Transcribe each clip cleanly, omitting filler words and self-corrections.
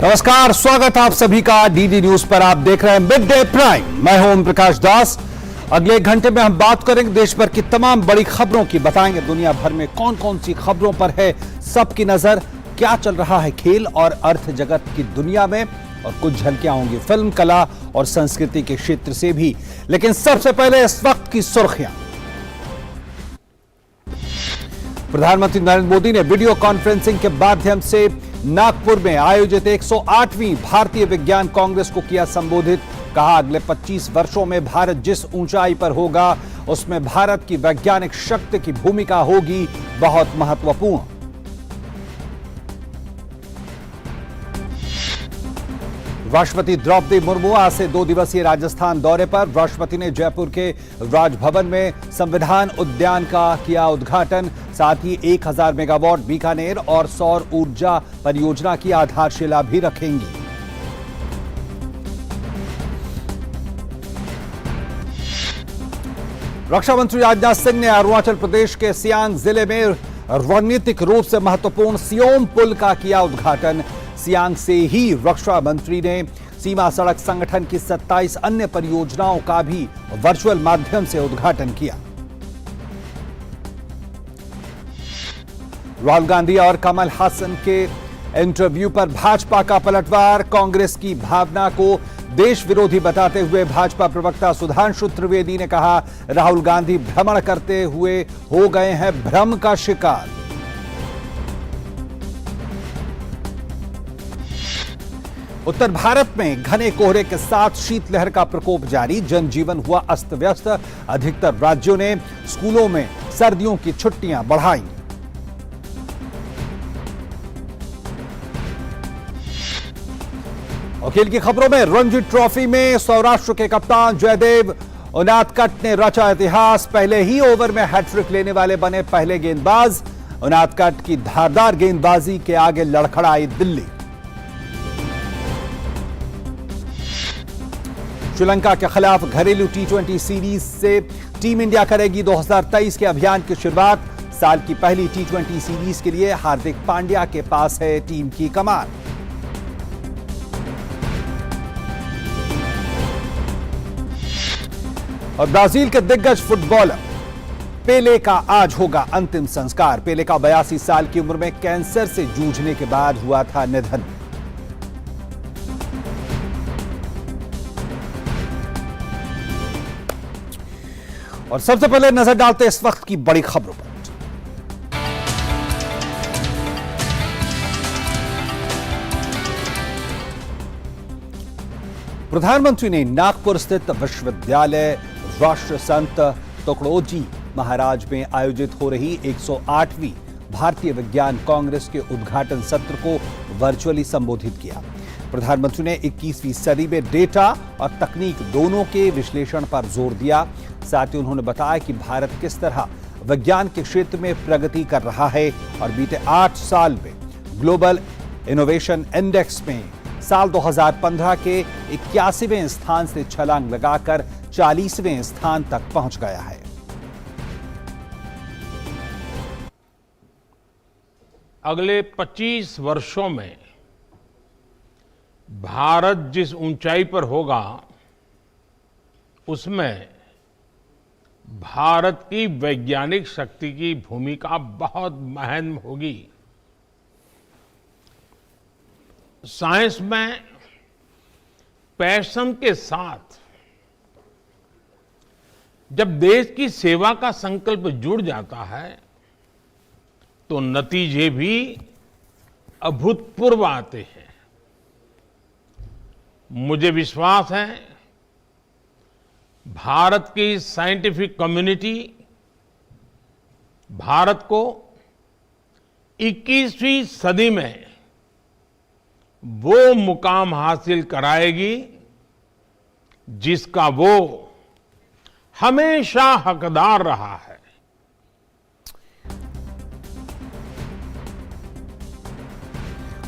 नमस्कार, स्वागत आप सभी का डीडी न्यूज पर। आप देख रहे हैं मिड डे प्राइम। मैं हूं ओम प्रकाश दास। अगले एक घंटे में हम बात करेंगे देश भर की तमाम बड़ी खबरों की, बताएंगे दुनिया भर में कौन कौन सी खबरों पर है सबकी नजर, क्या चल रहा है खेल और अर्थ जगत की दुनिया में, और कुछ झलकियां होंगी फिल्म, कला और संस्कृति के क्षेत्र से भी। लेकिन सबसे पहले इस वक्त की सुर्खियां। प्रधानमंत्री नरेंद्र मोदी ने वीडियो कॉन्फ्रेंसिंग के माध्यम से नागपुर में आयोजित 108वीं भारतीय विज्ञान कांग्रेस को किया संबोधित। कहा, अगले 25 वर्षों में भारत जिस ऊंचाई पर होगा उसमें भारत की वैज्ञानिक शक्ति की भूमिका होगी बहुत महत्वपूर्ण। राष्ट्रपति द्रौपदी मुर्मू आज से 2 दिवसीय राजस्थान दौरे पर। राष्ट्रपति ने जयपुर के राजभवन में संविधान उद्यान का किया उद्घाटन। साथ ही 1000 मेगावाट बीकानेर और सौर ऊर्जा परियोजना की आधारशिला भी रखेंगी। रक्षा मंत्री राजनाथ सिंह ने अरुणाचल प्रदेश के सियांग जिले में रणनीतिक रूप से महत्वपूर्ण सियोम पुल का किया उद्घाटन। सियांग से ही रक्षा मंत्री ने सीमा सड़क संगठन की 27 अन्य परियोजनाओं का भी वर्चुअल माध्यम से उद्घाटन किया। राहुल गांधी और कमल हासन के इंटरव्यू पर भाजपा का पलटवार। कांग्रेस की भावना को देश विरोधी बताते हुए भाजपा प्रवक्ता सुधांशु त्रिवेदी ने कहा, राहुल गांधी भ्रमण करते हुए हो गए हैं भ्रम का शिकार। उत्तर भारत में घने कोहरे के साथ शीतलहर का प्रकोप जारी। जनजीवन हुआ अस्त व्यस्त। अधिकतर राज्यों ने स्कूलों में सर्दियों की छुट्टियां बढ़ाई। और खेल की खबरों में रणजी ट्रॉफी में सौराष्ट्र के कप्तान जयदेव उनादकट ने रचा इतिहास। पहले ही ओवर में हैट्रिक लेने वाले बने पहले गेंदबाज। उनादकट की धारदार गेंदबाजी के आगे लड़खड़ाई दिल्ली। श्रीलंका के खिलाफ घरेलू टी20 सीरीज से टीम इंडिया करेगी 2023 के अभियान की शुरुआत। साल की पहली टी20 सीरीज के लिए हार्दिक पांड्या के पास है टीम की कमान। और ब्राजील के दिग्गज फुटबॉलर पेले का आज होगा अंतिम संस्कार। पेले का 82 साल की उम्र में कैंसर से जूझने के बाद हुआ था निधन। और सबसे पहले नजर डालते इस वक्त की बड़ी खबरों पर। प्रधानमंत्री ने नागपुर स्थित विश्वविद्यालय राष्ट्र संत तुकडोजी महाराज में आयोजित हो रही 108वीं भारतीय विज्ञान कांग्रेस के उद्घाटन सत्र को वर्चुअली संबोधित किया। प्रधानमंत्री ने 21वीं सदी में डेटा और तकनीक दोनों के विश्लेषण पर जोर दिया। साथ ही उन्होंने बताया कि भारत किस तरह विज्ञान के क्षेत्र में प्रगति कर रहा है और बीते 8 साल में ग्लोबल इनोवेशन इंडेक्स में साल 2015 के 81वें स्थान से छलांग लगाकर 40वें स्थान तक पहुंच गया है। अगले 25 वर्षों में भारत जिस ऊंचाई पर होगा उसमें भारत की वैज्ञानिक शक्ति की भूमिका बहुत अहम होगी। साइंस में पैशन के साथ जब देश की सेवा का संकल्प जुड़ जाता है तो नतीजे भी अभूतपूर्व आते हैं। मुझे विश्वास है भारत की साइंटिफिक कम्युनिटी भारत को 21वीं सदी में वो मुकाम हासिल कराएगी जिसका वो हमेशा हकदार रहा है।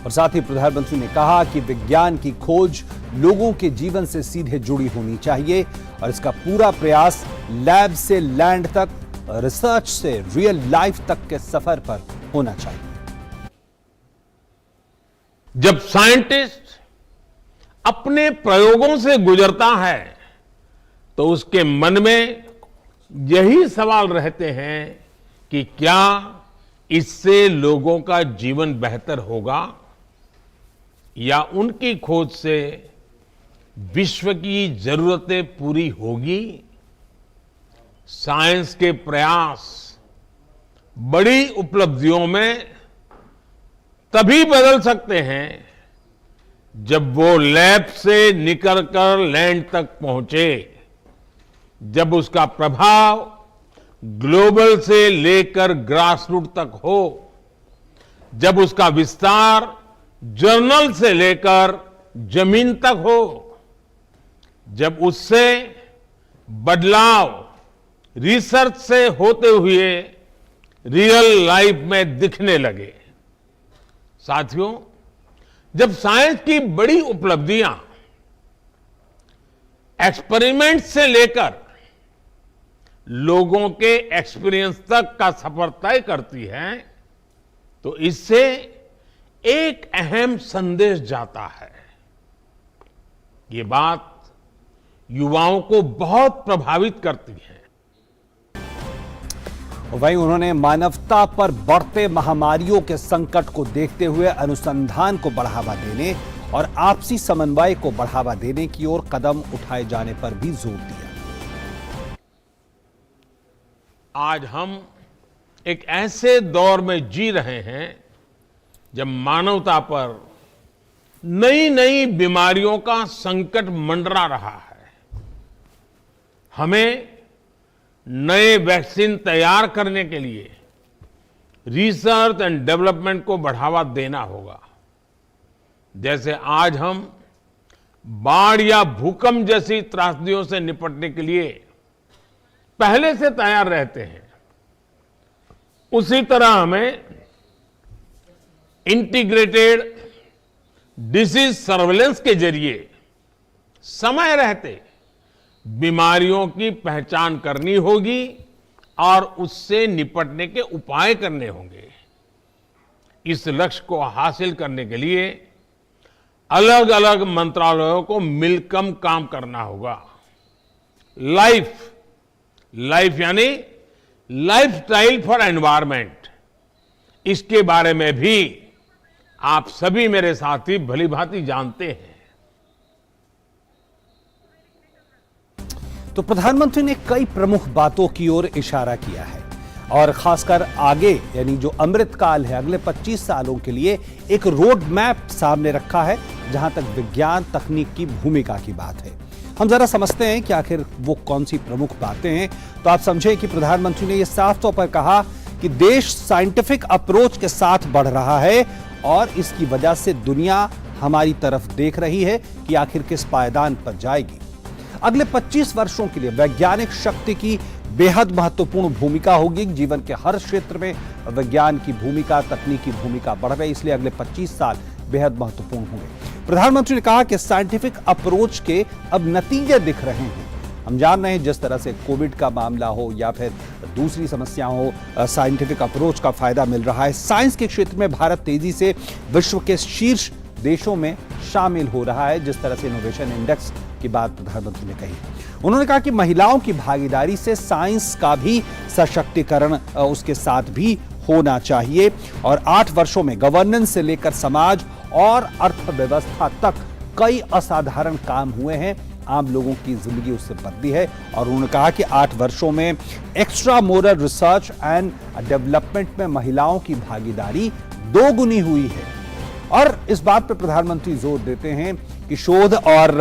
और साथ ही प्रधानमंत्री ने कहा कि विज्ञान की खोज लोगों के जीवन से सीधे जुड़ी होनी चाहिए और इसका पूरा प्रयास लैब से लैंड तक, रिसर्च से रियल लाइफ तक के सफर पर होना चाहिए। जब साइंटिस्ट अपने प्रयोगों से गुजरता है तो उसके मन में यही सवाल रहते हैं कि क्या इससे लोगों का जीवन बेहतर होगा या उनकी खोज से विश्व की जरूरतें पूरी होगी। साइंस के प्रयास बड़ी उपलब्धियों में तभी बदल सकते हैं जब वो लैब से निकलकर लैंड तक पहुंचे, जब उसका प्रभाव ग्लोबल से लेकर ग्रासरूट तक हो, जब उसका विस्तार जर्नल से लेकर जमीन तक हो, जब उससे बदलाव रिसर्च से होते हुए रियल लाइफ में दिखने लगे। साथियों, जब साइंस की बड़ी उपलब्धियां एक्सपेरिमेंट से लेकर लोगों के एक्सपीरियंस तक का सफर तय करती है तो इससे एक अहम संदेश जाता है। ये बात युवाओं को बहुत प्रभावित करती है। वहीं उन्होंने मानवता पर बढ़ते महामारियों के संकट को देखते हुए अनुसंधान को बढ़ावा देने और आपसी समन्वय को बढ़ावा देने की ओर कदम उठाए जाने पर भी जोर दिया। आज हम एक ऐसे दौर में जी रहे हैं जब मानवता पर नई नई बीमारियों का संकट मंडरा रहा है। हमें नए वैक्सीन तैयार करने के लिए रिसर्च एंड डेवलपमेंट को बढ़ावा देना होगा। जैसे आज हम बाढ़ या भूकंप जैसी त्रासदियों से निपटने के लिए पहले से तैयार रहते हैं, उसी तरह हमें इंटीग्रेटेड डिसीज सर्वेलेंस के जरिए समय रहते बीमारियों की पहचान करनी होगी और उससे निपटने के उपाय करने होंगे। इस लक्ष्य को हासिल करने के लिए अलग अलग मंत्रालयों को मिलकर काम करना होगा। लाइफ यानी लाइफस्टाइल फॉर एनवायरमेंट, इसके बारे में भी आप सभी मेरे साथी भली भांति जानते हैं। तो प्रधानमंत्री ने कई प्रमुख बातों की ओर इशारा किया है और खासकर आगे यानी जो अमृत काल है, अगले 25 सालों के लिए एक रोड मैप सामने रखा है जहां तक विज्ञान तकनीक की भूमिका की बात है। हम जरा समझते हैं कि आखिर वो कौन सी प्रमुख बातें हैं। तो आप समझें कि प्रधानमंत्री ने यह साफ तौर पर कहा कि देश साइंटिफिक अप्रोच के साथ बढ़ रहा है और इसकी वजह से दुनिया हमारी तरफ देख रही है कि आखिर किस पायदान पर जाएगी। अगले 25 वर्षों के लिए वैज्ञानिक शक्ति की बेहद महत्वपूर्ण भूमिका होगी। जीवन के हर क्षेत्र में विज्ञान की भूमिका, तकनीकी भूमिका बढ़ रही है, इसलिए अगले 25 साल बेहद महत्वपूर्ण होंगे। प्रधानमंत्री ने कहा कि साइंटिफिक अप्रोच के अब नतीजे दिख रहे हैं। हम जान रहे हैं जिस तरह से कोविड का मामला हो या फिर दूसरी समस्या हो, साइंटिफिक अप्रोच का फायदा मिल रहा है। साइंस के क्षेत्र में भारत तेजी से विश्व के शीर्ष देशों में शामिल हो रहा है, जिस तरह से इनोवेशन इंडेक्स की बात प्रधानमंत्री ने कही। उन्होंने कहा कि महिलाओं की भागीदारी से साइंस का भी सशक्तिकरण उसके साथ भी होना चाहिए और 8 वर्षों में गवर्नेंस से लेकर समाज और अर्थव्यवस्था तक कई असाधारण काम हुए हैं। आम लोगों की जिंदगी उससे बदली है और उन्होंने कहा कि 8 वर्षों में extra moral research and development में महिलाओं की भागीदारी 2 गुनी हुई है। और इस बात पर प्रधानमंत्री जोर देते हैं कि शोध और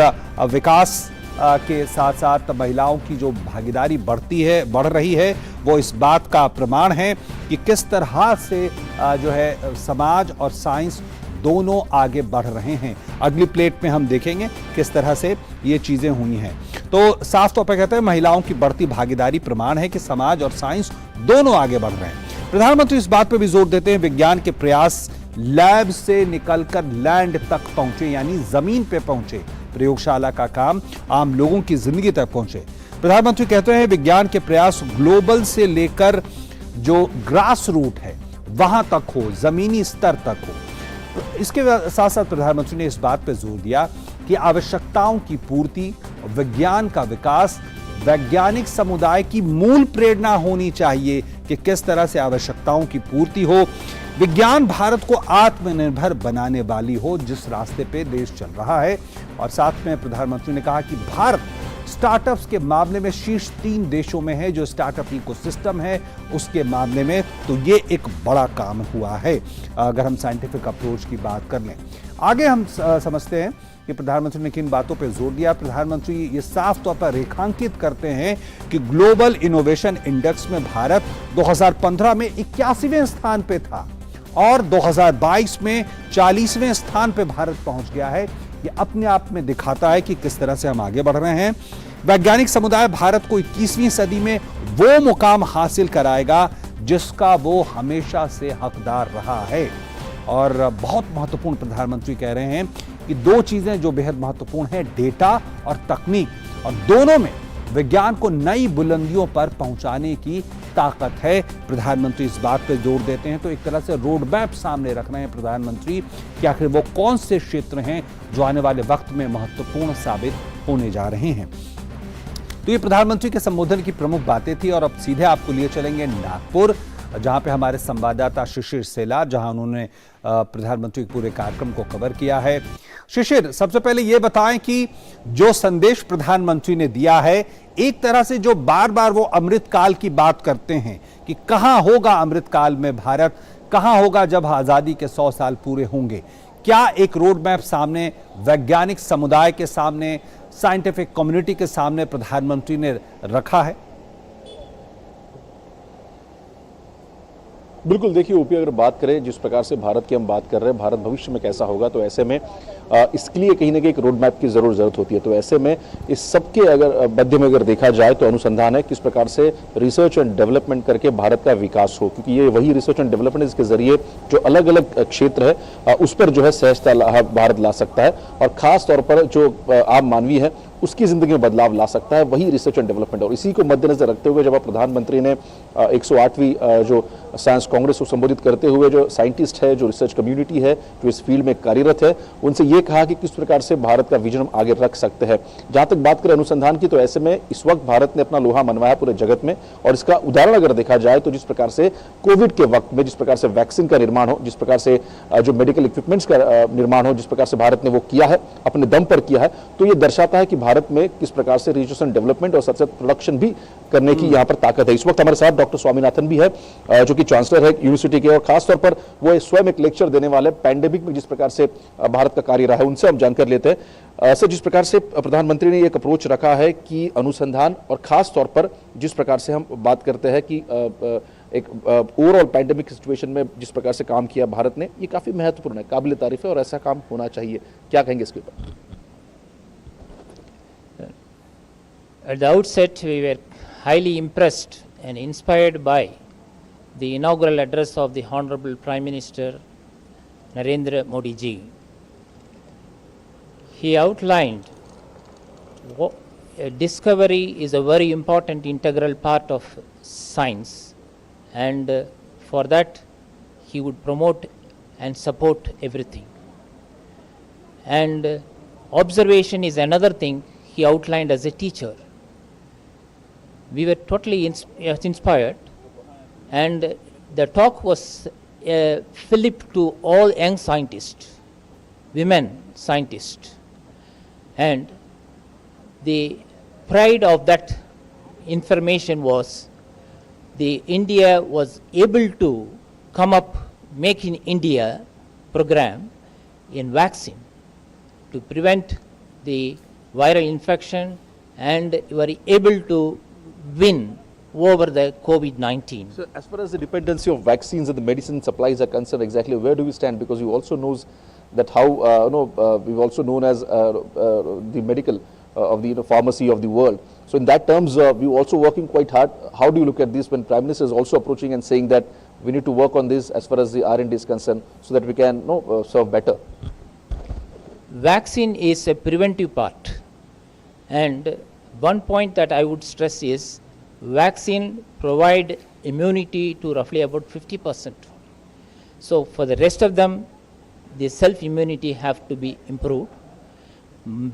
विकास के साथ साथ महिलाओं की जो भागीदारी बढ़ रही है, वो इस बात का प्रमाण है कि किस तरह से जो है समाज और साइंस दोनों आगे बढ़ रहे हैं। अगली प्लेट में हम देखेंगे किस तरह से ये चीजें हुई हैं। तो साफ तौर पर कहते हैं महिलाओं की बढ़ती भागीदारी प्रमाण है कि समाज और साइंस दोनों आगे बढ़ रहे हैं। प्रधानमंत्री इस बात पर भी जोर देते हैं विज्ञान के प्रयास लैब से निकलकर लैंड तक पहुंचे, यानी जमीन पे पहुंचे। प्रयोगशाला का काम आम लोगों की जिंदगी तक पहुंचे। प्रधानमंत्री कहते हैं विज्ञान के प्रयास ग्लोबल से लेकर जो ग्रास रूट है वहां तक हो, जमीनी स्तर तक हो। इसके साथ साथ प्रधानमंत्री ने इस बात पर जोर दिया कि आवश्यकताओं की पूर्ति, विज्ञान का विकास वैज्ञानिक समुदाय की मूल प्रेरणा होनी चाहिए कि किस तरह से आवश्यकताओं की पूर्ति हो, विज्ञान भारत को आत्मनिर्भर बनाने वाली हो, जिस रास्ते पे देश चल रहा है। और साथ में प्रधानमंत्री ने कहा कि भारत स्टार्टअप्स के मामले में शीर्ष 3 देशों में है, जो स्टार्टअप इकोसिस्टम है उसके मामले में, तो ये एक बड़ा काम हुआ है अगर हम साइंटिफिक अप्रोच की बात कर लें। आगे हम समझते हैं कि प्रधानमंत्री ने किन बातों पर जोर दिया। प्रधानमंत्री ये साफ तौर पर रेखांकित करते हैं कि ग्लोबल इनोवेशन इंडेक्स में भारत 2015 में 81वें स्थान पे था और 2022 में 40वें स्थान पे भारत पहुंच गया है। ये अपने आप में दिखाता है कि किस तरह से हम आगे बढ़ रहे हैं। वैज्ञानिक समुदाय भारत को 21वीं सदी में वो मुकाम हासिल कराएगा जिसका वो हमेशा से हकदार रहा है। और बहुत महत्वपूर्ण प्रधानमंत्री कह रहे हैं कि 2 चीजें जो बेहद महत्वपूर्ण है, डेटा और तकनीक, और दोनों में विज्ञान को नई बुलंदियों पर पहुंचाने की ताकत है। प्रधानमंत्री इस बात पर जोर देते हैं, तो एक तरह से रोड मैप सामने रख रहे हैं प्रधानमंत्री कि आखिर वो कौन से क्षेत्र हैं जो आने वाले वक्त में महत्वपूर्ण साबित होने जा रहे हैं। तो ये प्रधानमंत्री के संबोधन की प्रमुख बातें थी। और अब सीधे आपको लिए चलेंगे नागपुर, जहां पे हमारे संवाददाता शिशिर सेला, जहां उन्होंने प्रधानमंत्री के पूरे कार्यक्रम को कवर किया है। शिशिर, सबसे पहले ये बताएं कि जो संदेश प्रधानमंत्री ने दिया है, एक तरह से जो बार बार वो अमृतकाल की बात करते हैं कि कहां होगा अमृतकाल में भारत, कहां होगा जब आजादी के 100 साल पूरे होंगे, क्या एक रोड मैप सामने वैज्ञानिक समुदाय के सामने, साइंटिफिक कम्युनिटी के सामने प्रधानमंत्री ने रखा है? बिल्कुल, देखिए ओपी, अगर बात करें जिस प्रकार से भारत की हम बात कर रहे हैं, भारत भविष्य में कैसा होगा, तो ऐसे में इसके लिए कहीं ना कहीं एक रोड मैप की जरूरत होती है। तो ऐसे में इस सब के अगर मध्य में अगर देखा जाए तो अनुसंधान है किस प्रकार से रिसर्च एंड डेवलपमेंट करके भारत का विकास हो, क्योंकि ये वही रिसर्च एंड डेवलपमेंट इसके जरिए जो अलग अलग क्षेत्र है उस पर जो है सहजता भारत ला सकता है, और खास तौर पर जो आम मानवी है उसकी जिंदगी में बदलाव ला सकता है, वही रिसर्च एंड डेवलपमेंट। और इसी को मद्देनजर रखते हुए जब प्रधानमंत्री ने 108वीं जो साइंस कांग्रेस को संबोधित करते हुए जो साइंटिस्ट है, जो रिसर्च कम्युनिटी है, जो इस फील्ड में कार्यरत है, उनसे ये कहा कि किस प्रकार से भारत का विजन आगे रख सकते हैं। जहां तक बात करें अनुसंधान की, तो ऐसे में इस वक्त भारत ने अपना लोहा मनवाया पूरे जगत में, और इसका उदाहरण अगर देखा जाए तो जिस प्रकार से कोविड के वक्त में जिस प्रकार से वैक्सीन का निर्माण हो, जिस प्रकार से जो मेडिकल इक्विपमेंट्स का निर्माण हो, जिस प्रकार से भारत ने वो किया है, अपने दम पर किया है, तो ये दर्शाता है कि भारत में किस प्रकार से रिसर्च एंड डेवलपमेंट और साथ साथ प्रोडक्शन भी करने की यहाँ पर ताकत है। इस वक्त हमारे साथ डॉक्टर स्वामीनाथन भी है, जो कि चांसलर है यूनिवर्सिटी के, और खासतौर पर वो स्वयं एक लेक्चर देने वाले पैंडेमिक में जिस प्रकार से भारत का कार्य रहा है, उनसे हम जानकारी लेते हैं। सर, जिस प्रकार से प्रधानमंत्री ने एक अप्रोच रखा है कि अनुसंधान, और खास तौर पर जिस प्रकार से हम बात करते हैं कि एक ओवरऑल पैंडेमिक सिचुएशन में जिस प्रकार से काम किया भारत ने, ये काफी महत्वपूर्ण है, काबिल तारीफ है, और ऐसा काम होना चाहिए। क्या कहेंगे इसके ऊपर? At the outset, we were highly impressed and inspired by the inaugural address of the Honorable Prime Minister Narendra Modi ji. He outlined discovery is a very important integral part of science, and for that he would promote and support everything. And observation is another thing he outlined as a teacher. We were totally inspired, and the talk was fillip to all young scientists, women scientists, and the pride of that information was the India was able to come up, make in India program in vaccine to prevent the viral infection, and you are able to win over the COVID-19. So as far as the dependency of vaccines and the medicine supplies are concerned, exactly where do we stand? Because you also knows that how we've also known as the medical of the pharmacy of the world. So in that terms, we're also working quite hard. How do you look at this when Prime Minister is also approaching and saying that we need to work on this as far as the R&D is concerned, so that we can serve better? Vaccine is a preventive part, and one point that I would stress is vaccine provide immunity to roughly about 50%. So for the rest of them, the self-immunity have to be improved.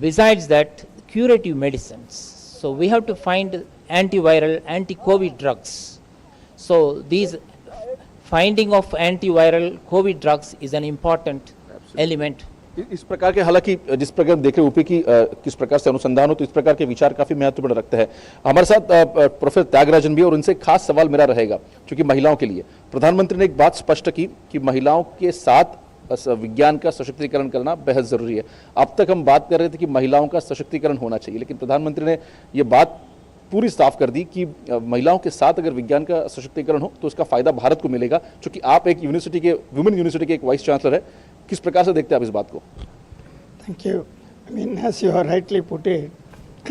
Besides that, curative medicines. So we have to find antiviral, anti-COVID drugs. So these finding of antiviral COVID drugs is an important element. इस प्रकार के, हालांकि जिस प्रकार हम देख रहे ऊपी की किस प्रकार से अनुसंधान हो, तो इस प्रकार के विचार काफी महत्वपूर्ण रखते हैं। हमारे साथ प्रोफेसर त्यागराजन भी, और उनसे खास सवाल मेरा रहेगा क्योंकि महिलाओं के लिए प्रधानमंत्री ने एक बात स्पष्ट की कि महिलाओं के साथ विज्ञान का सशक्तिकरण करना बेहद जरूरी है। अब तक हम बात कर रहे थे कि महिलाओं का सशक्तिकरण होना चाहिए, लेकिन प्रधानमंत्री ने ये बात पूरी साफ कर दी कि महिलाओं के साथ अगर विज्ञान का सशक्तिकरण हो तो उसका फायदा भारत को मिलेगा। क्योंकि आप एक यूनिवर्सिटी के, वुमेन यूनिवर्सिटी के एक वाइस चांसलर है, किस प्रकार से देखते हैं आप इस बात को? Thank you. I mean, as you have rightly put it,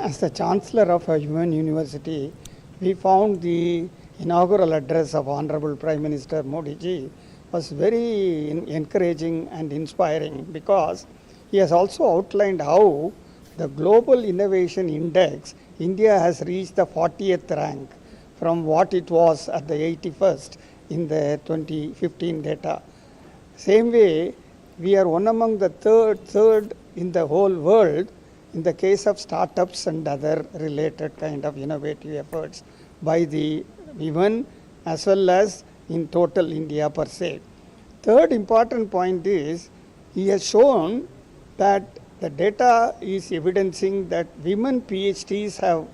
as the Chancellor of a UN university, we found the inaugural address of Honorable Prime Minister Modi ji was very encouraging and inspiring, because he has also outlined how the Global Innovation Index, India has reached the 40th rank from what it was at the 81st in the 2015 data. Same way, we are one among the third in the whole world in the case of startups and other related kind of innovative efforts by the women as well as in total India per se. Third important point is, he has shown that the data is evidencing that women PhDs have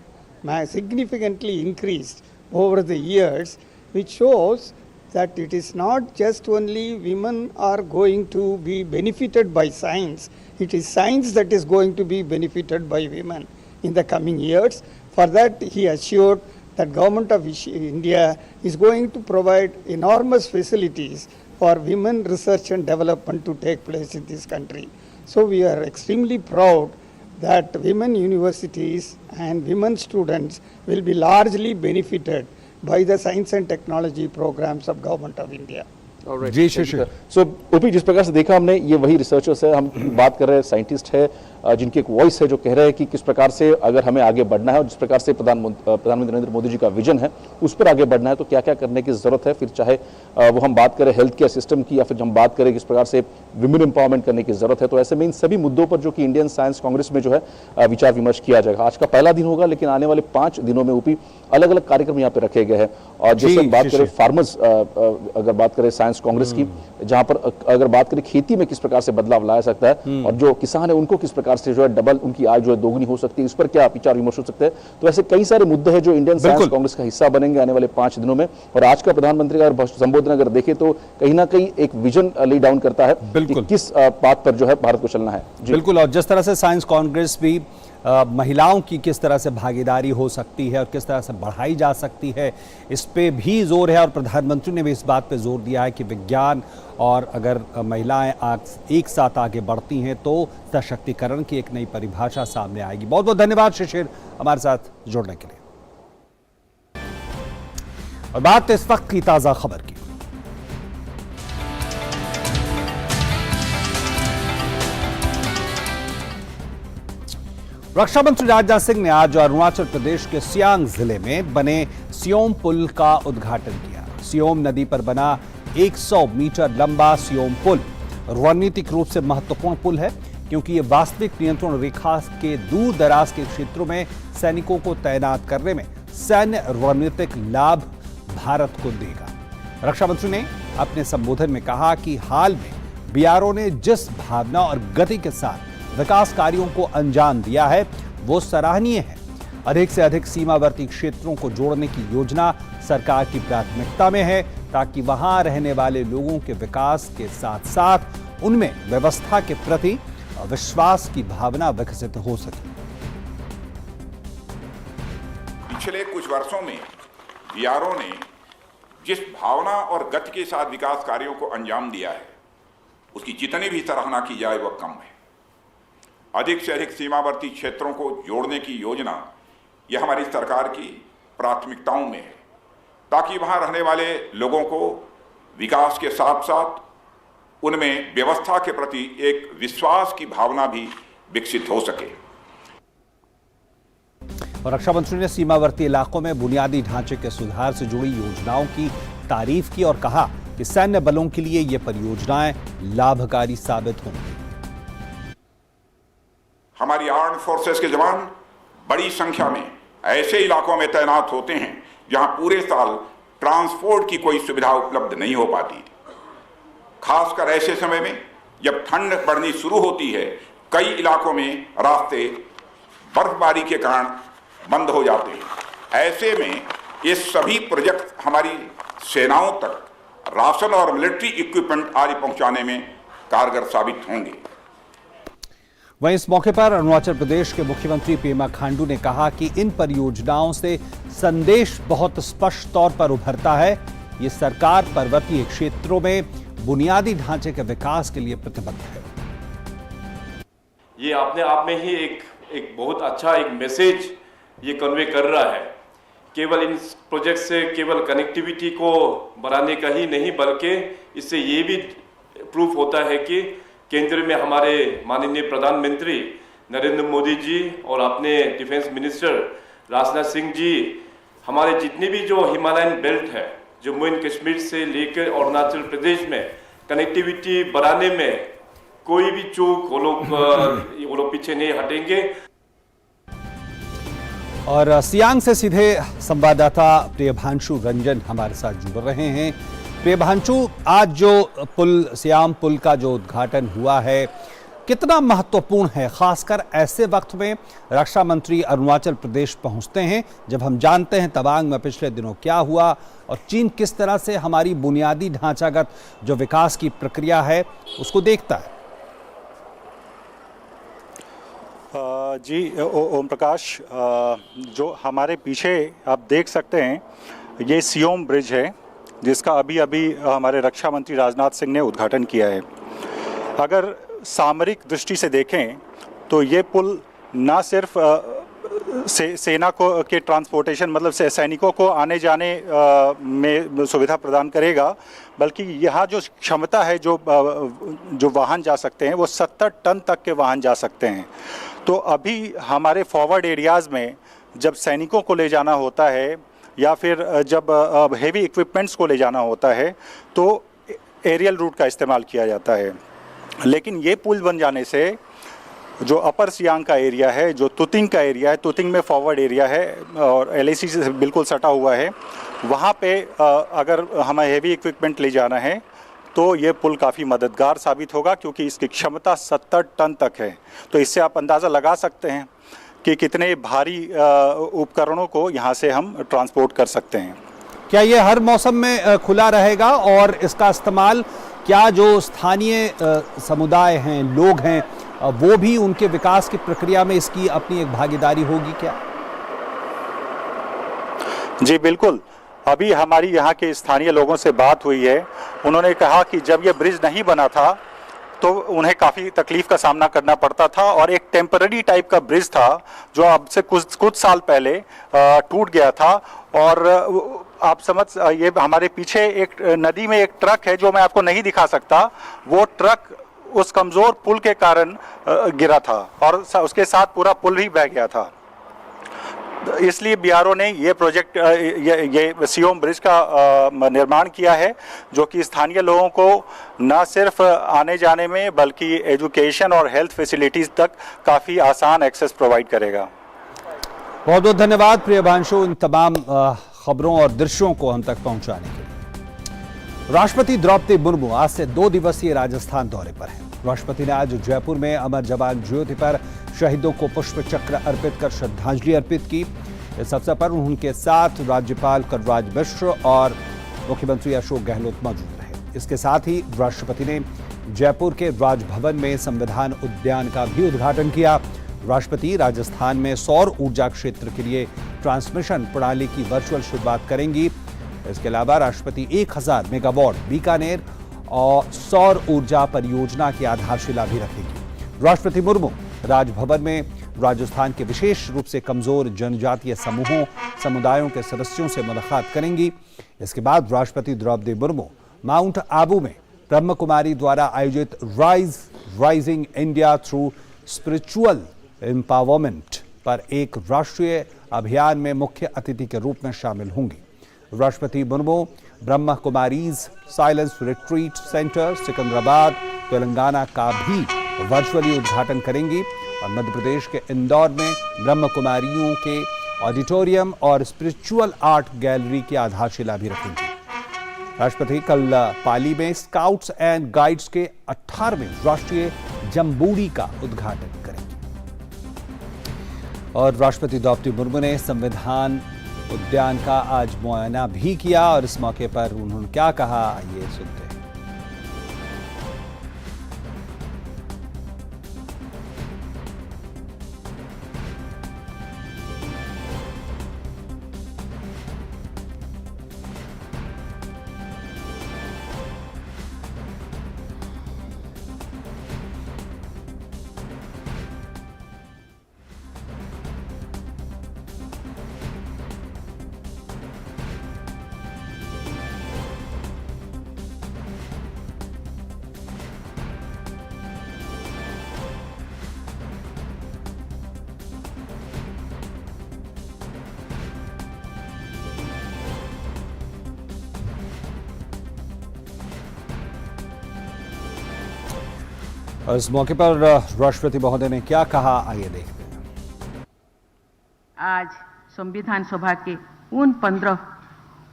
significantly increased over the years, which shows that it is not just only women are going to be benefited by science, it is science that is going to be benefited by women in the coming years. For that, he assured that Government of India is going to provide enormous facilities for women research and development to take place in this country. So we are extremely proud that women universities and women students will be largely benefited by the science and technology programs of Government of India. जी Shishir. So OP, जिस प्रकार से देखा हमने, ये वही researchers है, हम बात कर रहे हैं साइंटिस्ट है, जिनकी एक वॉइस है जो कह रहे हैं कि किस प्रकार से अगर हमें आगे बढ़ना है और जिस प्रकार से प्रधानमंत्री नरेंद्र मोदी जी का विजन है उस पर आगे बढ़ना है तो क्या क्या करने की जरूरत है। फिर चाहे वो हम बात करें हेल्थ केयर सिस्टम की या फिर हम बात करें किस प्रकार से विमेन एम्पावरमेंट करने की जरूरत है, तो ऐसे में इन सभी मुद्दों पर जो कि इंडियन साइंस कांग्रेस में जो है विचार विमर्श किया जाएगा। आज का पहला दिन होगा, लेकिन आने वाले 5 दिनों में ओपी अलग अलग कार्यक्रम यहाँ पे रखे गए हैं। और जैसे बात करें फार्मर्स, अगर बात करें साइंस कांग्रेस की, जहां पर अगर बात करें खेती में किस प्रकार से बदलाव लाया सकता है और जो किसान है उनको किस प्रकार से जो है डबल उनकी आय जो है दोगुनी हो सकती है, इस पर क्या विचार विमर्श हो सकते हैं। तो ऐसे कई सारे मुद्दे हैं जो इंडियन साइंस कांग्रेस का हिस्सा बनेंगे आने वाले 5 दिनों में। और आज का प्रधानमंत्री का संबोधन अगर देखें तो कहीं ना कहीं एक विजन ली डाउन करता है कि किस बात पर जो है भारत को चलना है। बिल्कुल, और जिस तरह से साइंस कांग्रेस भी महिलाओं की किस तरह से भागीदारी हो सकती है और किस तरह से बढ़ाई जा सकती है, इस पे भी जोर है। और प्रधानमंत्री ने भी इस बात पे जोर दिया है कि विज्ञान और अगर महिलाएं एक साथ आगे बढ़ती हैं तो सशक्तिकरण की एक नई परिभाषा सामने आएगी। बहुत बहुत धन्यवाद शिशिर हमारे साथ जुड़ने के लिए। और बात इस वक्त की ताज़ा खबर की। रक्षा मंत्री राजनाथ सिंह ने आज अरुणाचल प्रदेश के सियांग जिले में बने सियोम पुल का उद्घाटन किया। सियोम नदी पर बना 100 मीटर लंबा सियोम पुल रणनीतिक रूप से महत्वपूर्ण पुल है, क्योंकि ये वास्तविक नियंत्रण रेखा के दूर दराज के क्षेत्रों में सैनिकों को तैनात करने में सैन्य रणनीतिक लाभ भारत को देगा। रक्षा मंत्री ने अपने संबोधन में कहा कि हाल में बीआरओ ने जिस भावना और गति के साथ विकास कार्यों को अंजाम दिया है वो सराहनीय है। अधिक से अधिक सीमावर्ती क्षेत्रों को जोड़ने की योजना सरकार की प्राथमिकता में है, ताकि वहां रहने वाले लोगों के विकास के साथ साथ उनमें व्यवस्था के प्रति विश्वास की भावना विकसित हो सके। पिछले कुछ वर्षों में बीआरओ ने जिस भावना और गति के साथ विकास कार्यों को अंजाम दिया है, उसकी जितनी भी सराहना की जाए वह कम है। अधिक से अधिक सीमावर्ती क्षेत्रों को जोड़ने की योजना यह हमारी सरकार की प्राथमिकताओं में है, ताकि वहां रहने वाले लोगों को विकास के साथ साथ उनमें व्यवस्था के प्रति एक विश्वास की भावना भी विकसित हो सके। और रक्षा मंत्री ने सीमावर्ती इलाकों में बुनियादी ढांचे के सुधार से जुड़ी योजनाओं की तारीफ की और कहा कि कि सैन्य बलों के लिए ये परियोजनाएं लाभकारी साबित होंगी। हमारी आर्म्ड फोर्सेस के जवान बड़ी संख्या में ऐसे इलाकों में तैनात होते हैं जहां पूरे साल ट्रांसपोर्ट की कोई सुविधा उपलब्ध नहीं हो पाती। खासकर ऐसे समय में जब ठंड बढ़नी शुरू होती है, कई इलाकों में रास्ते बर्फबारी के कारण बंद हो जाते हैं। ऐसे में ये सभी प्रोजेक्ट हमारी सेनाओं तक राशन और मिलिट्री इक्विपमेंट आदि पहुंचाने में कारगर साबित होंगे। वहीं इस मौके पर अरुणाचल प्रदेश के मुख्यमंत्री पेमा खांडू ने कहा कि इन परियोजनाओं से संदेश बहुत स्पष्ट तौर पर उभरता है। ये सरकार पर्वतीय क्षेत्रों में बुनियादी ढांचे के विकास के लिए प्रतिबद्ध है। ये अपने आप में ही एक बहुत अच्छा एक मैसेज ये कन्वे कर रहा है। केवल इन प्रोजेक्ट से केवल कनेक्टिविटी को बढ़ाने का ही नहीं, बल्कि इससे ये भी प्रूफ होता है कि केंद्र में हमारे माननीय प्रधानमंत्री नरेंद्र मोदी जी और अपने डिफेंस मिनिस्टर राजनाथ सिंह जी हमारे जितने भी जो हिमालयन बेल्ट है, जम्मू एंड कश्मीर से लेकर अरुणाचल प्रदेश में कनेक्टिविटी बढ़ाने में कोई भी चूक वो लोग पीछे नहीं हटेंगे। और सियांग से सीधे संवाददाता प्रियभांशु रंजन हमारे साथ जुड़ रहे हैं। प्रियभांशु, आज जो सियाम पुल का जो उद्घाटन हुआ है कितना महत्वपूर्ण है, खासकर ऐसे वक्त में रक्षा मंत्री अरुणाचल प्रदेश पहुंचते हैं जब हम जानते हैं तवांग में पिछले दिनों क्या हुआ और चीन किस तरह से हमारी बुनियादी ढांचागत जो विकास की प्रक्रिया है उसको देखता है। जी ओम प्रकाश, जो हमारे पीछे आप देख सकते हैं ये सियोम ब्रिज है जिसका अभी हमारे रक्षा मंत्री राजनाथ सिंह ने उद्घाटन किया है। अगर सामरिक दृष्टि से देखें तो ये पुल ना सिर्फ सेना को के ट्रांसपोर्टेशन मतलब सैनिकों को आने जाने में सुविधा प्रदान करेगा, बल्कि यहाँ जो क्षमता है जो वाहन जा सकते हैं वो 70 टन तक के वाहन जा सकते हैं। तो अभी हमारे फॉरवर्ड एरियाज़ में जब सैनिकों को ले जाना होता है या फिर जब हेवी इक्विपमेंट्स को ले जाना होता है तो एरियल रूट का इस्तेमाल किया जाता है। लेकिन ये पुल बन जाने से जो अपर सियांग का एरिया है, जो तुतिंग का एरिया है, तुतिंग में फॉरवर्ड एरिया है और LAC से बिल्कुल सटा हुआ है, वहाँ पे अगर हमें हेवी इक्विपमेंट ले जाना है तो ये पुल काफ़ी मददगार साबित होगा क्योंकि इसकी क्षमता 70 टन तक है। तो इससे आप अंदाज़ा लगा सकते हैं कि कितने भारी उपकरणों को यहाँ से हम ट्रांसपोर्ट कर सकते हैं। क्या ये हर मौसम में खुला रहेगा और इसका इस्तेमाल क्या जो स्थानीय समुदाय हैं, लोग हैं, वो भी उनके विकास की प्रक्रिया में इसकी अपनी एक भागीदारी होगी क्या? जी बिल्कुल, अभी हमारी यहाँ के स्थानीय लोगों से बात हुई है। उन्होंने कहा कि जब ये ब्रिज नहीं बना था तो उन्हें काफ़ी तकलीफ का सामना करना पड़ता था और एक टेम्पररी टाइप का ब्रिज था जो अब से कुछ साल पहले टूट गया था। और आप ये हमारे पीछे एक नदी में एक ट्रक है जो मैं आपको नहीं दिखा सकता, वो ट्रक उस कमज़ोर पुल के कारण गिरा था और उसके साथ पूरा पुल ही बह गया था। इसलिए BRO ने ये प्रोजेक्ट ये सियोम ब्रिज का निर्माण किया है जो कि स्थानीय लोगों को न सिर्फ आने जाने में बल्कि एजुकेशन और हेल्थ फैसिलिटीज़ तक काफ़ी आसान एक्सेस प्रोवाइड करेगा। बहुत बहुत धन्यवाद प्रियभांशु इन तमाम खबरों और दृश्यों को हम तक पहुंचाने के लिए। राष्ट्रपति द्रौपदी मुर्मू आज से 2 दिवसीय राजस्थान दौरे पर हैं। राष्ट्रपति ने आज जयपुर में अमर जवान ज्योति पर शहीदों को पुष्प चक्र अर्पित कर श्रद्धांजलि अर्पित की। इस अवसर पर उनके साथ राज्यपाल कलराज मिश्र और मुख्यमंत्री अशोक गहलोत मौजूद रहे। इसके साथ ही राष्ट्रपति ने जयपुर के राजभवन में संविधान उद्यान का भी उद्घाटन किया। राष्ट्रपति राजस्थान में सौर ऊर्जा क्षेत्र के लिए ट्रांसमिशन प्रणाली की वर्चुअल शुरुआत करेंगी। इसके अलावा राष्ट्रपति 1000 मेगावाट बीकानेर और सौर ऊर्जा परियोजना की आधारशिला भी रखेंगी। राष्ट्रपति मुर्मू राजभवन में राजस्थान के विशेष रूप से कमजोर जनजातीय समूहों समुदायों के सदस्यों से मुलाकात करेंगी। इसके बाद राष्ट्रपति द्रौपदी मुर्मू माउंट आबू में ब्रह्म कुमारी द्वारा आयोजित rising India through spiritual empowerment पर एक राष्ट्रीय अभियान में मुख्य अतिथि के रूप में शामिल होंगी। राष्ट्रपति Murmu Brahma Kumaris silence retreat centre Secunderabad Telangana का भी वर्चुअली उद्घाटन करेंगी और मध्य प्रदेश के इंदौर में ब्रह्म कुमारियों के ऑडिटोरियम और स्पिरिचुअल आर्ट गैलरी की आधारशिला भी रखेंगी। राष्ट्रपति कल पाली में स्काउट्स एंड गाइड्स के 18वें राष्ट्रीय जम्बूरी का उद्घाटन करेंगे। और राष्ट्रपति द्रौपदी मुर्मू ने संविधान उद्यान का आज मुआयना भी किया और इस मौके पर उन्होंने क्या कहा, ये सुनते हैं। और इस मौके पर राष्ट्रपति महोदय ने क्या कहा, आइए देखते हैं। आज संविधान सभा के उन 15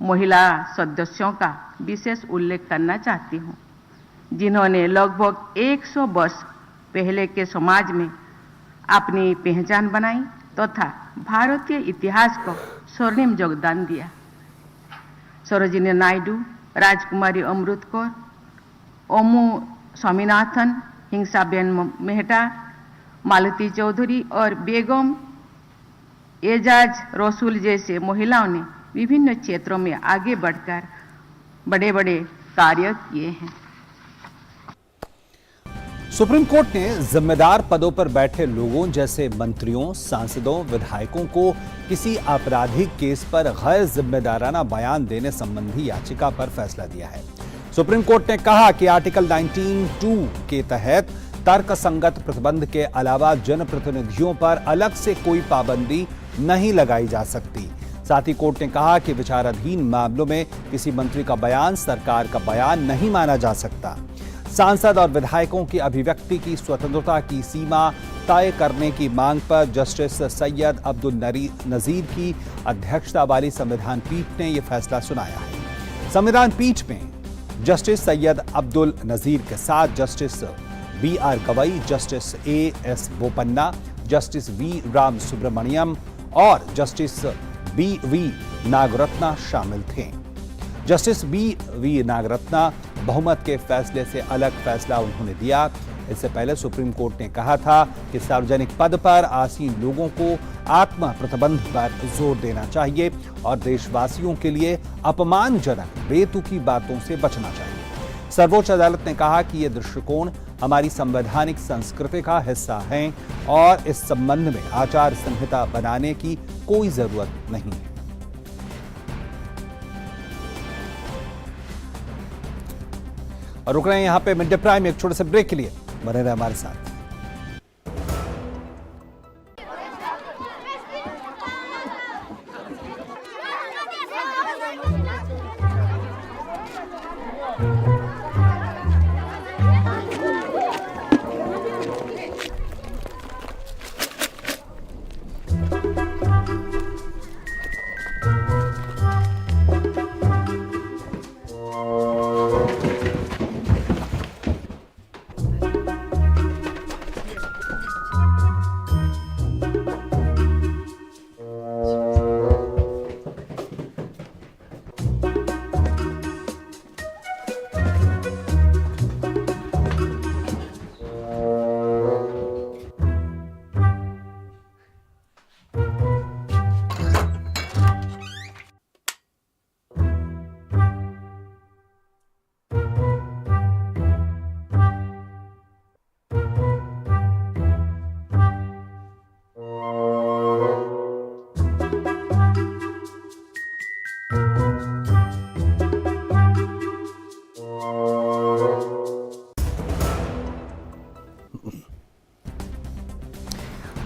महिला सदस्यों का विशेष उल्लेख करना चाहती हूँ जिन्होंने लगभग 100 वर्ष पहले के समाज में अपनी पहचान बनाई तथा भारतीय इतिहास को स्वर्णिम योगदान दिया। सरोजिनी नायडू, राजकुमारी अमृत कौर, ओमू स्वामीनाथन, हिंसाबेन मेहता, मालती चौधरी और बेगम एजाज रसूल जैसे महिलाओं ने विभिन्न क्षेत्रों में आगे बढ़कर बड़े बड़े कार्य किए हैं। सुप्रीम कोर्ट ने जिम्मेदार पदों पर बैठे लोगों जैसे मंत्रियों, सांसदों, विधायकों को किसी आपराधिक केस पर गैर जिम्मेदाराना बयान देने संबंधी याचिका पर फैसला दिया है। सुप्रीम कोर्ट ने कहा कि आर्टिकल 19(2) के तहत तर्कसंगत प्रतिबंध के अलावा जनप्रतिनिधियों पर अलग से कोई पाबंदी नहीं लगाई जा सकती। साथ ही कोर्ट ने कहा कि विचाराधीन मामलों में किसी मंत्री का बयान सरकार का बयान नहीं माना जा सकता। सांसद और विधायकों की अभिव्यक्ति की स्वतंत्रता की सीमा तय करने की मांग पर जस्टिस सैयद अब्दुल नजीर की अध्यक्षता वाली संविधान पीठ ने यह फैसला सुनाया है। संविधान पीठ में जस्टिस सैयद अब्दुल नजीर के साथ justice B R. Gavai, justice A S. Bopanna, justice V. Ramasubramanian और जस्टिस बी.वी. नागरत्ना शामिल थे। Justice BV. नागरत्ना बहुमत के फैसले से अलग फैसला उन्होंने दिया। इससे पहले सुप्रीम कोर्ट ने कहा था कि सार्वजनिक पद पर आसीन लोगों को आत्म प्रतिबंध पर जोर देना चाहिए और देशवासियों के लिए अपमानजनक बेतुकी बातों से बचना चाहिए। सर्वोच्च अदालत ने कहा कि ये दृष्टिकोण हमारी संवैधानिक संस्कृति का हिस्सा है और इस संबंध में आचार संहिता बनाने की कोई जरूरत नहीं है। और रुक रहे हैं यहां पे मिड डे प्राइम एक छोटे से ब्रेक के लिए, बने रहे हमारे साथ।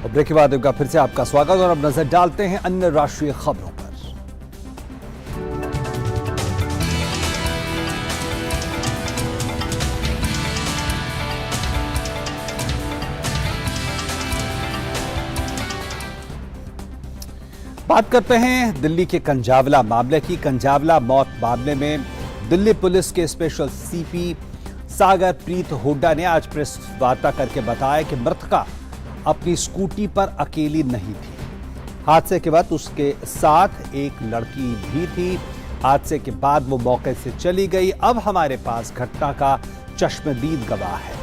ब्रेक के बाद एक बार फिर से आपका स्वागत और अब नजर डालते हैं अन्य राष्ट्रीय खबरों पर। बात करते हैं दिल्ली के कंजावला मामले की। कंजावला मौत मामले में दिल्ली पुलिस के स्पेशल सीपी सागर प्रीत हुड्डा ने आज प्रेस वार्ता करके बताया कि मृतका अपनी स्कूटी पर अकेली नहीं थी। हादसे के बाद उसके साथ एक लड़की भी थी। हादसे के बाद वो मौके से चली गई। अब हमारे पास घटना का चश्मदीद गवाह है।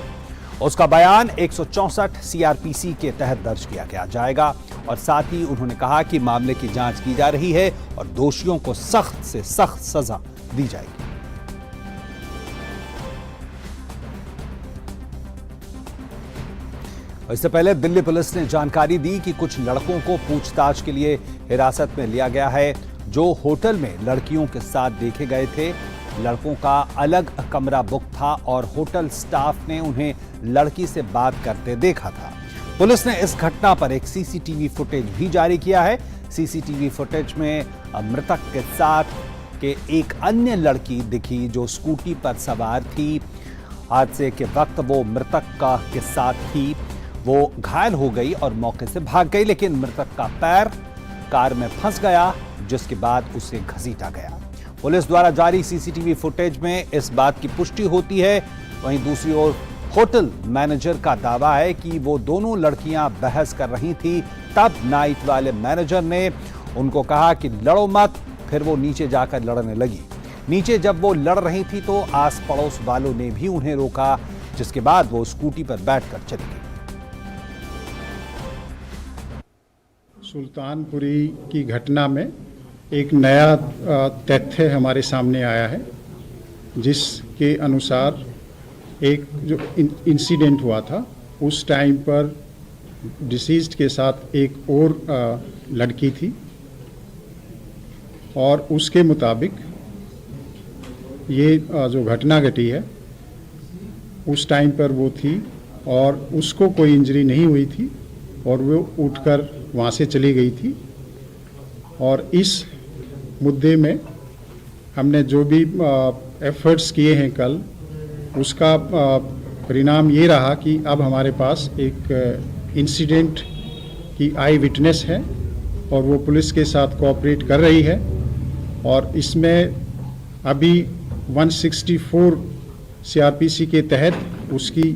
उसका बयान 164 सीआरपीसी के तहत दर्ज किया जाएगा और साथ ही उन्होंने कहा कि मामले की जांच की जा रही है और दोषियों को सख्त से सख्त सजा दी जाएगी। इससे पहले दिल्ली पुलिस ने जानकारी दी कि कुछ लड़कों को पूछताछ के लिए हिरासत में लिया गया है, जो होटल में लड़कियों के साथ देखे गए थे। लड़कों का अलग कमरा बुक था और होटल स्टाफ ने उन्हें लड़की से बात करते देखा था। पुलिस ने इस घटना पर एक सीसीटीवी फुटेज भी जारी किया है। सीसीटीवी फुटेज में मृतक के साथ के एक अन्य लड़की दिखी जो स्कूटी पर सवार थी। हादसे के वक्त वो मृतक के साथ थी। वो घायल हो गई और मौके से भाग गई, लेकिन मृतक का पैर कार में फंस गया, जिसके बाद उसे घसीटा गया। पुलिस द्वारा जारी सीसीटीवी फुटेज में इस बात की पुष्टि होती है। वहीं दूसरी ओर होटल मैनेजर का दावा है कि वो दोनों लड़कियां बहस कर रही थी। तब नाइट वाले मैनेजर ने उनको कहा कि लड़ो मत, फिर वो नीचे जाकर लड़ने लगी। नीचे जब वो लड़ रही थी तो आस पड़ोस वालों ने भी उन्हें रोका, जिसके बाद वो स्कूटी पर बैठकर चली गई। सुल्तानपुरी की घटना में एक नया तथ्य हमारे सामने आया है, जिसके अनुसार एक जो इंसिडेंट हुआ था उस टाइम पर डिसीज्ड के साथ एक और लड़की थी और उसके मुताबिक ये जो घटना घटी है उस टाइम पर वो थी और उसको कोई इंजरी नहीं हुई थी और वो उठकर वहाँ से चली गई थी। और इस मुद्दे में हमने जो भी एफर्ट्स किए हैं कल, उसका परिणाम ये रहा कि अब हमारे पास एक इंसिडेंट की आई विटनेस है और वो पुलिस के साथ कोऑपरेट कर रही है। और इसमें अभी 164 सीआरपीसी के तहत उसकी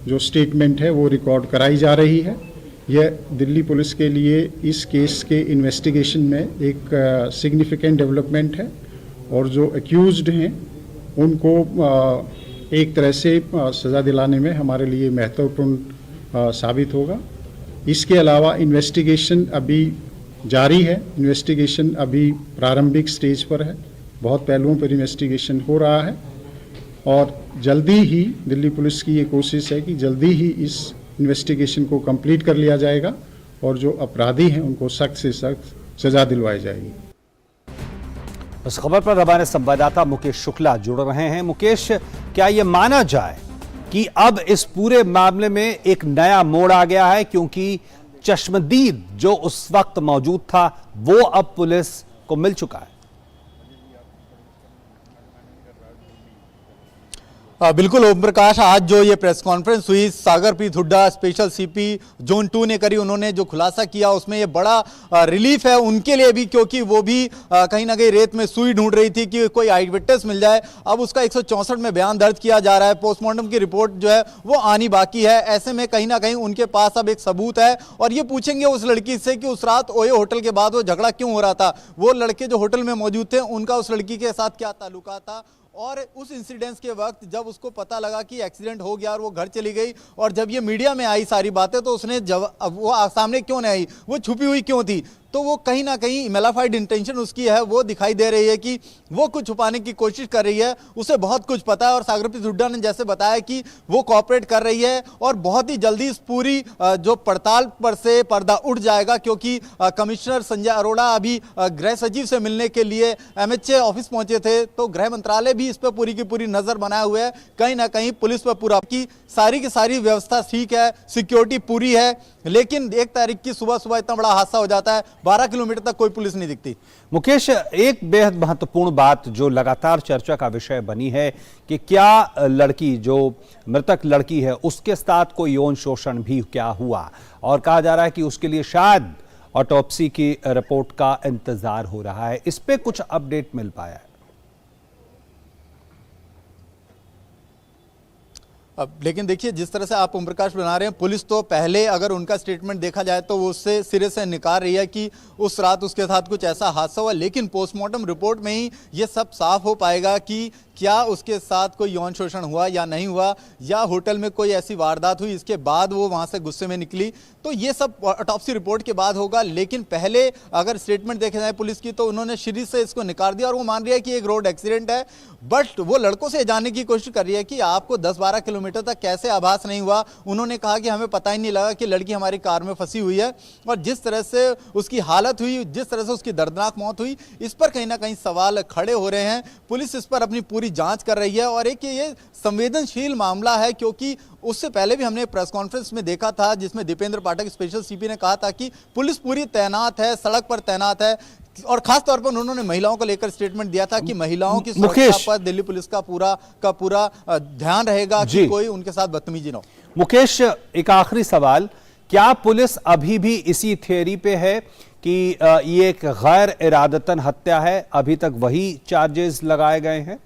जो स्टेटमेंट है वो रिकॉर्ड कराई जा रही है। यह दिल्ली पुलिस के लिए इस केस के इन्वेस्टिगेशन में एक सिग्निफिकेंट डेवलपमेंट है और जो एक्यूज्ड हैं उनको एक तरह से सज़ा दिलाने में हमारे लिए महत्वपूर्ण साबित होगा। इसके अलावा इन्वेस्टिगेशन अभी जारी है। इन्वेस्टिगेशन अभी प्रारंभिक स्टेज पर है। बहुत पहलुओं पर इन्वेस्टिगेशन हो रहा है और जल्दी ही दिल्ली पुलिस की ये कोशिश है कि जल्दी ही इस इन्वेस्टिगेशन को कंप्लीट कर लिया जाएगा और जो अपराधी हैं उनको सख्त से सख्त सजा दिलवाई जाएगी। इस खबर पर हमारे संवाददाता मुकेश शुक्ला जुड़ रहे हैं। मुकेश, क्या यह माना जाए कि अब इस पूरे मामले में एक नया मोड़ आ गया है, क्योंकि चश्मदीद जो उस वक्त मौजूद था वो अब पुलिस को मिल चुका है? बिल्कुल ओम प्रकाश, आज जो ये प्रेस कॉन्फ्रेंस हुई सागर प्रीत हुड्डा स्पेशल सीपी जोन 2 ने करी, उन्होंने जो खुलासा किया उसमें ये बड़ा रिलीफ है उनके लिए भी, क्योंकि वो भी कहीं ना कहीं रेत में सुई ढूंढ रही थी कि कोई आई विटनेस मिल जाए। अब उसका 164 में बयान दर्ज किया जा रहा है। पोस्टमार्टम की रिपोर्ट जो है वो आनी बाकी है। ऐसे में कहीं ना कहीं उनके पास अब एक सबूत है और ये पूछेंगे उस लड़की से कि उस रात ओयो होटल के बाद वो झगड़ा क्यों हो रहा था, वो लड़के जो होटल में मौजूद थे उनका उस लड़की के साथ क्या ताल्लुका था, और उस इंसिडेंस के वक्त जब उसको पता लगा कि एक्सीडेंट हो गया और वो घर चली गई, और जब ये मीडिया में आई सारी बातें तो उसने वो सामने क्यों नहीं आई, वो छुपी हुई क्यों थी। तो वो कहीं ना कहीं मेलाफाइड इंटेंशन उसकी है, वो दिखाई दे रही है कि वो कुछ छुपाने की कोशिश कर रही है। उसे बहुत कुछ पता है और सागर प्रीत हुड्डा ने जैसे बताया कि वो कोऑपरेट कर रही है और बहुत ही जल्दी इस पूरी जो पड़ताल पर से पर्दा उठ जाएगा, क्योंकि कमिश्नर संजय अरोड़ा अभी गृह सचिव से मिलने के लिए MHA ऑफिस पहुंचे थे, तो गृह मंत्रालय भी इस पर पूरी की पूरी नजर बनाए हुए है। कहीं ना कहीं पुलिस पर पूरा की सारी व्यवस्था ठीक है, सिक्योरिटी पूरी है, लेकिन 1 तारीख की सुबह सुबह इतना बड़ा हादसा हो जाता है, 12 किलोमीटर तक कोई पुलिस नहीं दिखती। मुकेश, एक बेहद महत्वपूर्ण बात जो लगातार चर्चा का विषय बनी है कि क्या लड़की जो मृतक लड़की है उसके साथ कोई यौन शोषण भी क्या हुआ, और कहा जा रहा है कि उसके लिए शायद ऑटोप्सी की रिपोर्ट का इंतजार हो रहा है। इस पे कुछ अपडेट मिल पाया है? अब लेकिन देखिए, जिस तरह से आप ओम प्रकाश बना रहे हैं, पुलिस तो पहले अगर उनका स्टेटमेंट देखा जाए तो वो उससे सिरे से निकाल रही है कि उस रात उसके साथ कुछ ऐसा हादसा हुआ, लेकिन पोस्टमार्टम रिपोर्ट में ही ये सब साफ हो पाएगा कि क्या उसके साथ कोई यौन शोषण हुआ या नहीं हुआ, या होटल में कोई ऐसी वारदात हुई इसके बाद वो वहां से गुस्से में निकली। तो ये सब ऑटोप्सी रिपोर्ट के बाद होगा। लेकिन पहले अगर स्टेटमेंट देखे जाए पुलिस की, तो उन्होंने श्री से इसको निकाल दिया और वो मान रही है कि एक रोड एक्सीडेंट है। बट वो लड़कों से जानने की कोशिश कर रही है कि आपको 10-12 किलोमीटर तक कैसे आभास नहीं हुआ। उन्होंने कहा कि हमें पता ही नहीं लगा कि लड़की हमारी कार में फंसी हुई है, और जिस तरह से उसकी हालत हुई, जिस तरह से उसकी दर्दनाक मौत हुई, इस पर कहीं ना कहीं सवाल खड़े हो रहे हैं। पुलिस इस पर अपनी पूरी जांच कर रही है और एक ये संवेदनशील मामला है, क्योंकि उससे पहले भी हमने प्रेस कॉन्फ्रेंस में देखा था जिसमें दीपेंद्र पाठक स्पेशल सीपी ने कहा था कि पुलिस पूरी तैनात है, सड़क पर तैनात है, और खास तौर पर उन्होंने महिलाओं को लेकर स्टेटमेंट दिया था कि महिलाओं की सुरक्षा पर दिल्ली पुलिस का पूरा ध्यान रहेगा कि कोई उनके साथ बदतमीजी न हो। मुकेश, एक आखिरी सवाल, क्या पुलिस अभी भी इसी थियरी पे है कि ये एक गैर इरादतन हत्या है? अभी तक वही चार्जेस लगाए गए हैं?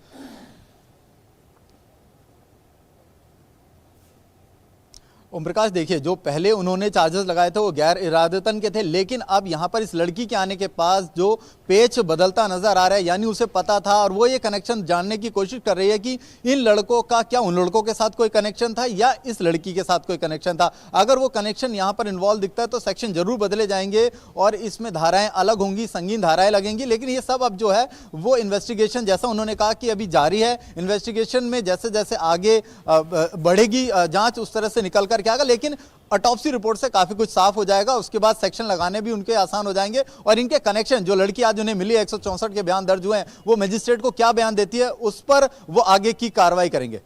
ओम प्रकाश, देखिए, जो पहले उन्होंने चार्जेस लगाए थे वो गैर इरादतन के थे, लेकिन अब यहां पर इस लड़की के आने के पास जो पेच बदलता नजर आ रहा है, यानी उसे पता था और वो ये कनेक्शन जानने की कोशिश कर रही है कि इन लड़कों का क्या उन लड़कों के साथ कोई कनेक्शन था या इस लड़की के साथ कोई कनेक्शन था। अगर वो कनेक्शन यहां पर इन्वॉल्व दिखता है तो सेक्शन जरूर बदले जाएंगे और इसमें धाराएं अलग होंगी, संगीन धाराएं लगेंगी। लेकिन ये सब अब जो है वो इन्वेस्टिगेशन, जैसा उन्होंने कहा कि अभी जारी है, इन्वेस्टिगेशन में जैसे जैसे आगे बढ़ेगी जांच उस तरह से निकल कर क्या आएगा। लेकिन ऑटोप्सी रिपोर्ट से काफी कुछ साफ हो जाएगा, उसके बाद सेक्शन लगाने भी उनके आसान हो जाएंगे, और इनके कनेक्शन, जो लड़की आज उन्हें मिली, 164 के बयान दर्ज हुए हैं, वो मजिस्ट्रेट को क्या बयान देती है उस पर वो आगे की कार्रवाई करेंगे।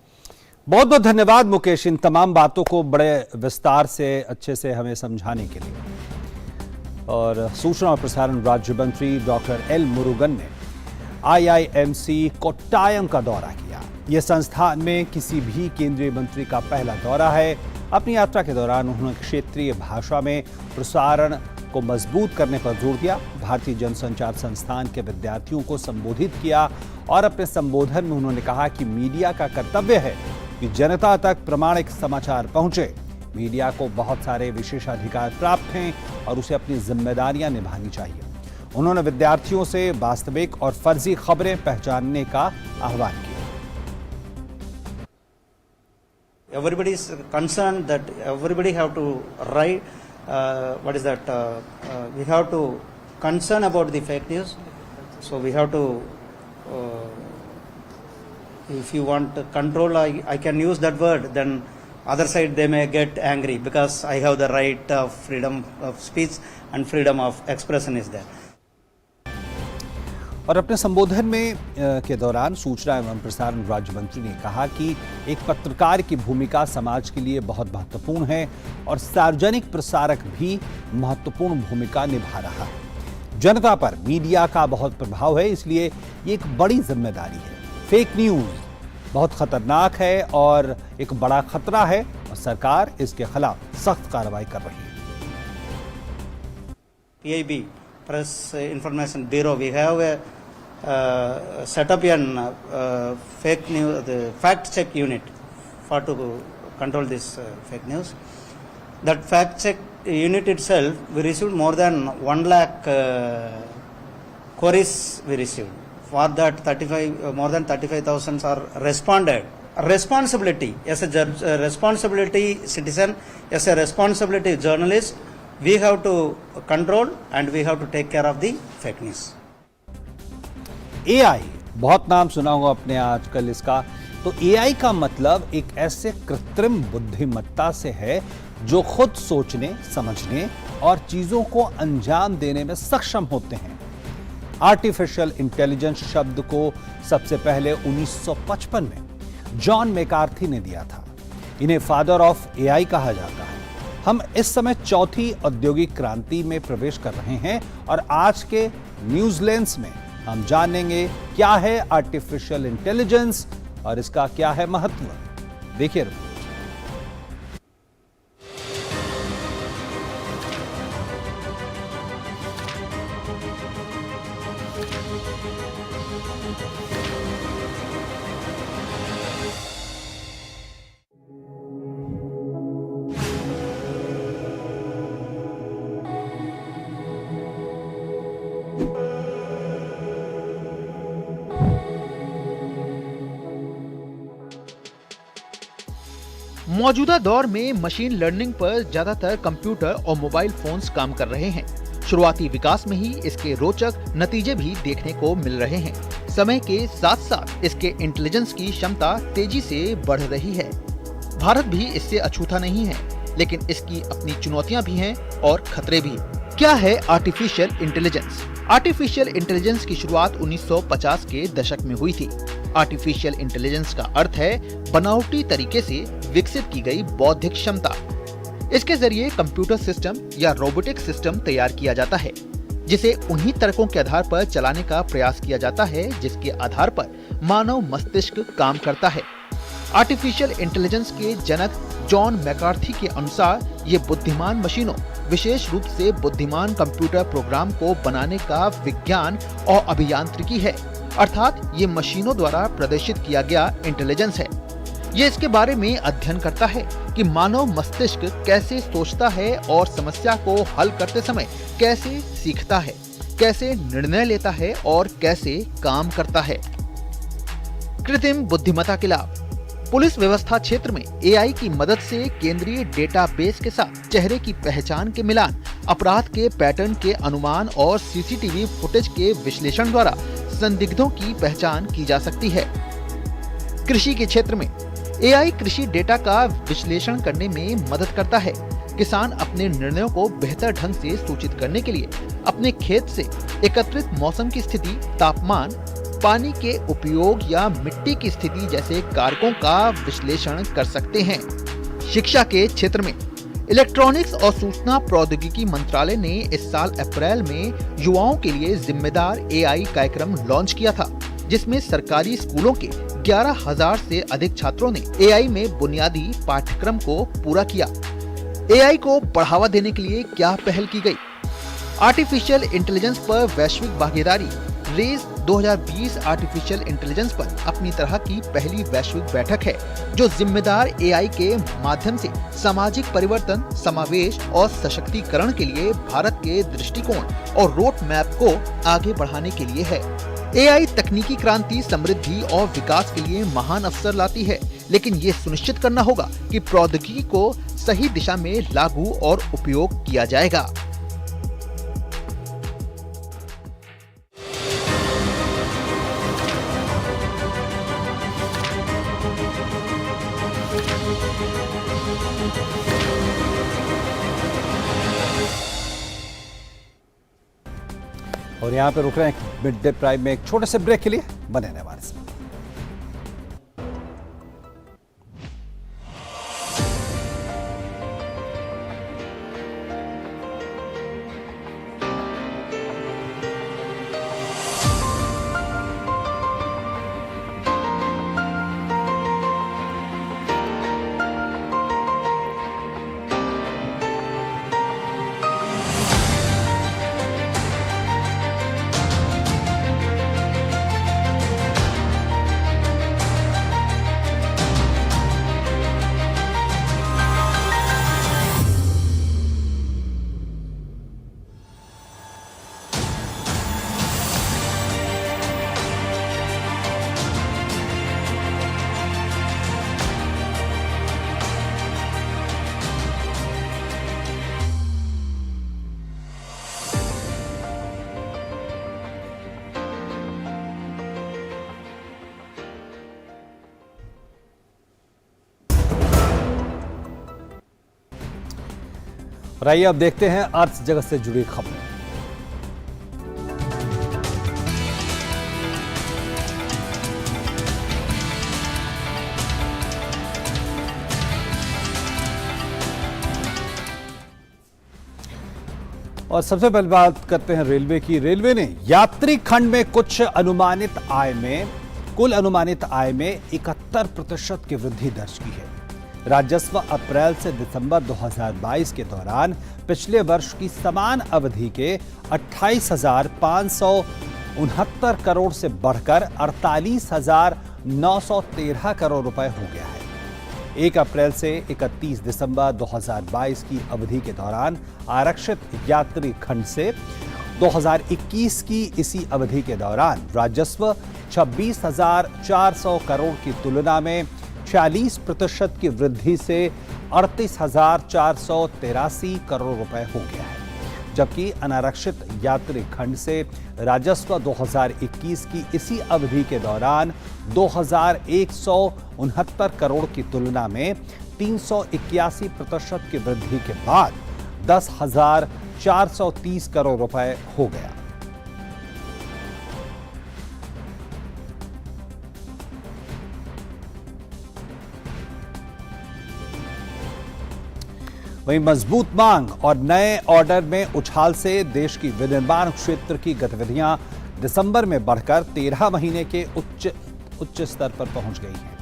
बहुत बहुत धन्यवाद मुकेश, इन तमाम बातों को बड़े विस्तार से अच्छे से हमें समझाने के लिए। और सूचना और प्रसारण राज्य मंत्री डॉक्टर एल मुरुगन ने IIMC कोट्टायम का दौरा किया। यह संस्थान में किसी भी केंद्रीय मंत्री का पहला दौरा है। अपनी यात्रा के दौरान उन्होंने क्षेत्रीय भाषा में प्रसारण को मजबूत करने पर जोर दिया। भारतीय जनसंचार संस्थान के विद्यार्थियों को संबोधित किया और अपने संबोधन में उन्होंने कहा कि मीडिया का कर्तव्य है कि जनता तक प्रामाणिक समाचार पहुंचे। मीडिया को बहुत सारे विशेषाधिकार प्राप्त हैं और उसे अपनी जिम्मेदारियां निभानी चाहिए। उन्होंने विद्यार्थियों से वास्तविक और फर्जी खबरें पहचानने का आह्वान किया। Everybody is concerned that everybody have to write. We have to concern about the fake news. So we have to. If you want control, I can use that word. Then other side they may get angry because I have the right of freedom of speech and freedom of expression is there. और अपने संबोधन में के दौरान सूचना एवं प्रसारण राज्य मंत्री ने कहा कि एक पत्रकार की भूमिका समाज के लिए बहुत महत्वपूर्ण है और सार्वजनिक प्रसारक भी महत्वपूर्ण भूमिका निभा रहा है। जनता पर मीडिया का बहुत प्रभाव है, इसलिए ये एक बड़ी जिम्मेदारी है। फेक न्यूज बहुत खतरनाक है और एक बड़ा खतरा है और सरकार इसके खिलाफ सख्त कार्रवाई कर रही है। PIB, Press Information Bureau, we have set up a fake news, the fact check unit for to control this fake news. That fact check unit itself, we received more than 1 lakh queries we received. For that, more than 35,000 are responded. Responsibility as a responsibility citizen, as a responsibility journalist, we have to control and we have to take care of the fake news. AI, बहुत नाम सुना होगा अपने आजकल इसका। तो AI का मतलब एक ऐसे कृत्रिम बुद्धिमत्ता से है जो खुद सोचने, समझने और चीजों को अंजाम देने में सक्षम होते हैं। आर्टिफिशियल इंटेलिजेंस शब्द को सबसे पहले 1955 में जॉन मैकार्थी ने दिया था। इन्हें फादर ऑफ AI कहा जाता है। हम इस समय चौथी औद्योगिक क्रांति में प्रवेश कर रहे हैं और आज के न्यूज लेंस में हम जानेंगे क्या है आर्टिफिशियल इंटेलिजेंस और इसका क्या है महत्व। देखिए, मौजूदा दौर में मशीन लर्निंग पर ज्यादातर कंप्यूटर और मोबाइल फोन्स काम कर रहे हैं। शुरुआती विकास में ही इसके रोचक नतीजे भी देखने को मिल रहे हैं। समय के साथ साथ इसके इंटेलिजेंस की क्षमता तेजी से बढ़ रही है। भारत भी इससे अछूता नहीं है, लेकिन इसकी अपनी चुनौतियां भी हैं और खतरे भी। क्या है आर्टिफिशियल इंटेलिजेंस? आर्टिफिशियल इंटेलिजेंस की शुरुआत 1950 के दशक में हुई थी। आर्टिफिशियल इंटेलिजेंस का अर्थ है बनावटी तरीके से विकसित की गई बौद्धिक क्षमता। इसके जरिए कंप्यूटर सिस्टम या रोबोटिक सिस्टम तैयार किया जाता है, जिसे उन्हीं तर्कों के आधार पर चलाने का प्रयास किया जाता है जिसके आधार पर मानव मस्तिष्क काम करता है। आर्टिफिशियल इंटेलिजेंस के जनक जॉन मैकार्थी के अनुसार ये बुद्धिमान मशीनों, विशेष रूप से बुद्धिमान कंप्यूटर प्रोग्राम को बनाने का विज्ञान और अभियांत्रिकी है, अर्थात ये मशीनों द्वारा प्रदर्शित किया गया इंटेलिजेंस है। ये इसके बारे में अध्ययन करता है कि मानव मस्तिष्क कैसे सोचता है और समस्या को हल करते समय कैसे सीखता है, कैसे निर्णय लेता है और कैसे काम करता है। कृत्रिम बुद्धिमत्ता के लाभ। पुलिस व्यवस्था क्षेत्र में एआई की मदद से केंद्रीय डेटाबेस के साथ चेहरे की पहचान के मिलान, अपराध के पैटर्न के अनुमान और सीसीटीवी फुटेज के विश्लेषण द्वारा संदिग्धों की पहचान की जा सकती है। कृषि के क्षेत्र में एआई कृषि डेटा का विश्लेषण करने में मदद करता है। किसान अपने निर्णयों को बेहतर ढंग से सूचित करने के लिए अपने खेत से एकत्रित मौसम की स्थिति, तापमान, पानी के उपयोग या मिट्टी की स्थिति जैसे कारकों का विश्लेषण कर सकते हैं। शिक्षा के क्षेत्र में इलेक्ट्रॉनिक्स और सूचना प्रौद्योगिकी मंत्रालय ने इस साल अप्रैल में युवाओं के लिए जिम्मेदार एआई कार्यक्रम लॉन्च किया था, जिसमें सरकारी स्कूलों के 11,000 से अधिक छात्रों ने एआई में बुनियादी पाठ्यक्रम को पूरा किया। एआई को बढ़ावा देने के लिए क्या पहल की गई? आर्टिफिशियल इंटेलिजेंस पर वैश्विक भागीदारी। रेस 2020 आर्टिफिशियल इंटेलिजेंस पर अपनी तरह की पहली वैश्विक बैठक है, जो जिम्मेदार एआई के माध्यम से सामाजिक परिवर्तन, समावेश और सशक्तिकरण के लिए भारत के दृष्टिकोण और रोड मैप को आगे बढ़ाने के लिए है। एआई तकनीकी क्रांति, समृद्धि और विकास के लिए महान अवसर लाती है, लेकिन ये सुनिश्चित करना होगा कि प्रौद्योगिकी को सही दिशा में लागू और उपयोग किया जाएगा। और यहाँ पे रुक रहे हैं मिड डे प्राइम में एक छोटे से ब्रेक के लिए। बने रहने हमारे साथ। और आइए अब देखते हैं अर्थ जगत से जुड़ी खबरें। और सबसे पहले बात करते हैं रेलवे की। रेलवे ने यात्री खंड में कुल अनुमानित आय में 71% की वृद्धि दर्ज की है। राजस्व अप्रैल से दिसंबर 2022 के दौरान पिछले वर्ष की समान अवधि के 28,569 करोड़ से बढ़कर 48,913 करोड़ रुपए हो गया है। 1 अप्रैल से 31 दिसंबर 2022 की अवधि के दौरान आरक्षित यात्री खंड से 2021 की इसी अवधि के दौरान राजस्व 26,400 करोड़ की तुलना में 46% की वृद्धि से 38,483 करोड़ रुपए हो गया है, जबकि अनारक्षित यात्री खंड से राजस्व 2021 की इसी अवधि के दौरान 2,169 करोड़ की तुलना में 381% की वृद्धि के बाद 10,430 करोड़ रुपए हो गया। वहीं मजबूत मांग और नए ऑर्डर में उछाल से देश की विनिर्माण क्षेत्र की गतिविधियां दिसंबर में बढ़कर 13 महीने के उच्च स्तर पर पहुंच गई हैं।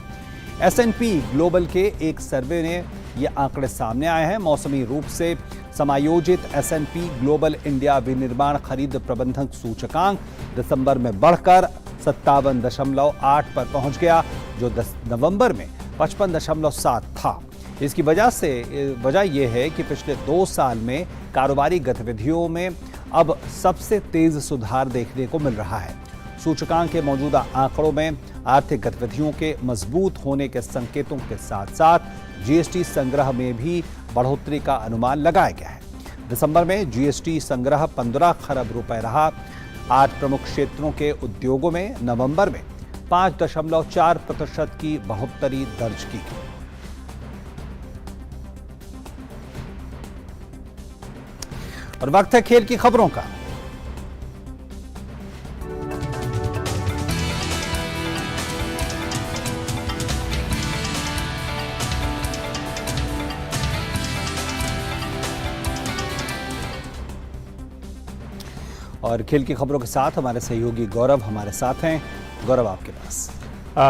S&P ग्लोबल के एक सर्वे ने ये आंकड़े सामने आए हैं। मौसमी रूप से समायोजित S&P ग्लोबल इंडिया विनिर्माण खरीद प्रबंधन सूचकांक दिसंबर में बढ़कर 57.8 पर पहुंच गया, जो नवंबर में 55.7 था। इसकी वजह यह है कि पिछले 2 साल में कारोबारी गतिविधियों में अब सबसे तेज सुधार देखने को मिल रहा है। सूचकांक के मौजूदा आंकड़ों में आर्थिक गतिविधियों के मजबूत होने के संकेतों के साथ साथ जीएसटी संग्रह में भी बढ़ोतरी का अनुमान लगाया गया है। दिसंबर में जीएसटी संग्रह 15 खरब रुपए रहा। 8 प्रमुख क्षेत्रों के उद्योगों में नवंबर में 5.4% की बढ़ोतरी दर्ज की गई। और वक्त है खेल की खबरों का। और खेल की खबरों के साथ हमारे सहयोगी गौरव हमारे साथ हैं। गौरव, आपके पास।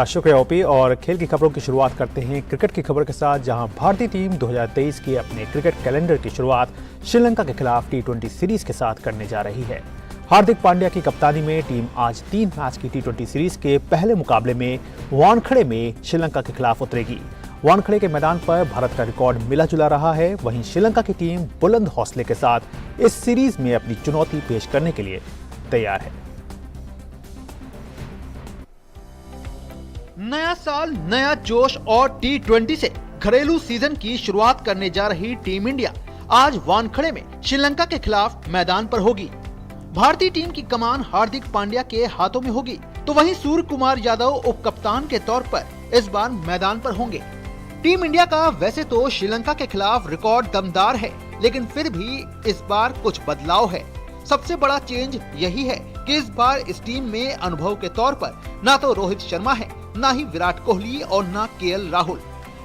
शुक्रिया ओपी। और खेल की खबरों की शुरुआत करते हैं क्रिकेट की खबर के साथ, जहां भारतीय टीम 2023 के अपने क्रिकेट कैलेंडर की शुरुआत श्रीलंका के खिलाफ T20 सीरीज के साथ करने जा रही है। हार्दिक पांड्या की कप्तानी में टीम आज 3 मैच की T20 सीरीज के पहले मुकाबले में वानखेड़े में श्रीलंका के खिलाफ उतरेगी। वानखेड़े के मैदान पर भारत का रिकॉर्ड मिला जुला रहा है। वहीं श्रीलंका की टीम बुलंद हौसले के साथ इस सीरीज में अपनी चुनौती पेश करने के लिए तैयार है। नया साल, नया जोश और T20 से घरेलू सीजन की शुरुआत करने जा रही टीम इंडिया आज वानखेड़े में श्रीलंका के खिलाफ मैदान पर होगी। भारतीय टीम की कमान हार्दिक पांड्या के हाथों में होगी, तो वहीं सूर्य कुमार यादव उप कप्तान के तौर पर इस बार मैदान पर होंगे। टीम इंडिया का वैसे तो श्रीलंका के खिलाफ रिकॉर्ड दमदार है, लेकिन फिर भी इस बार कुछ बदलाव है। सबसे बड़ा चेंज यही है कि इस बार इस टीम में अनुभव के तौर पर ना तो रोहित शर्मा है, ना ही विराट कोहली और ना केएल राहुल।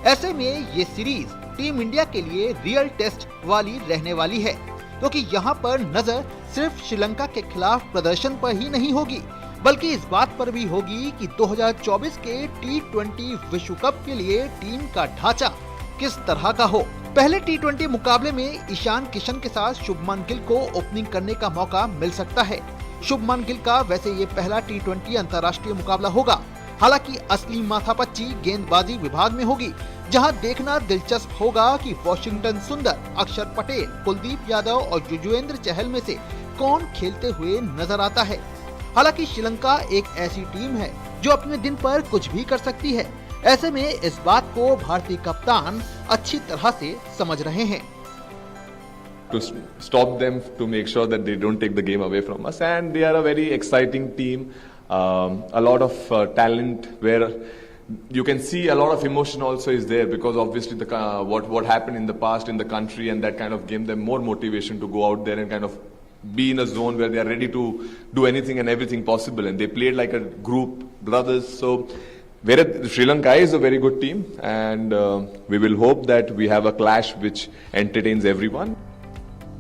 ऐसे में ये सीरीज टीम इंडिया के लिए रियल टेस्ट वाली रहने वाली है, क्योंकि यहाँ पर नजर सिर्फ श्रीलंका के खिलाफ प्रदर्शन पर ही नहीं होगी, बल्कि इस बात पर भी होगी कि 2024 के T20 विश्व कप के लिए टीम का ढांचा किस तरह का हो। पहले T20 मुकाबले में ईशान किशन के साथ शुभमन गिल को ओपनिंग करने का मौका मिल सकता है। शुभमन गिल का वैसे ये पहला T20 अंतर्राष्ट्रीय मुकाबला होगा। हालांकि असली माथापच्ची गेंदबाजी विभाग में होगी, जहां देखना दिलचस्प होगा कि वॉशिंगटन सुंदर, अक्षर पटेल, कुलदीप यादव और युजवेंद्र चहल में से कौन खेलते हुए नजर आता है। हालांकि श्रीलंका एक ऐसी टीम है जो अपने दिन पर कुछ भी कर सकती है। ऐसे में इस बात को भारतीय कप्तान अच्छी तरह से समझ रहे हैं। To stop them, to make sure that they don't take the game away from us, and they are a very exciting team, a lot of talent, where you can see a lot of emotion also is there, because obviously the what happened in the past in the country, and that kind of gave them more motivation to go out there and kind of be in a zone where they are ready to do anything and everything possible, and they played like a group, brothers. So whereas Sri Lanka is a very good team, and we will hope that we have a clash which entertains everyone.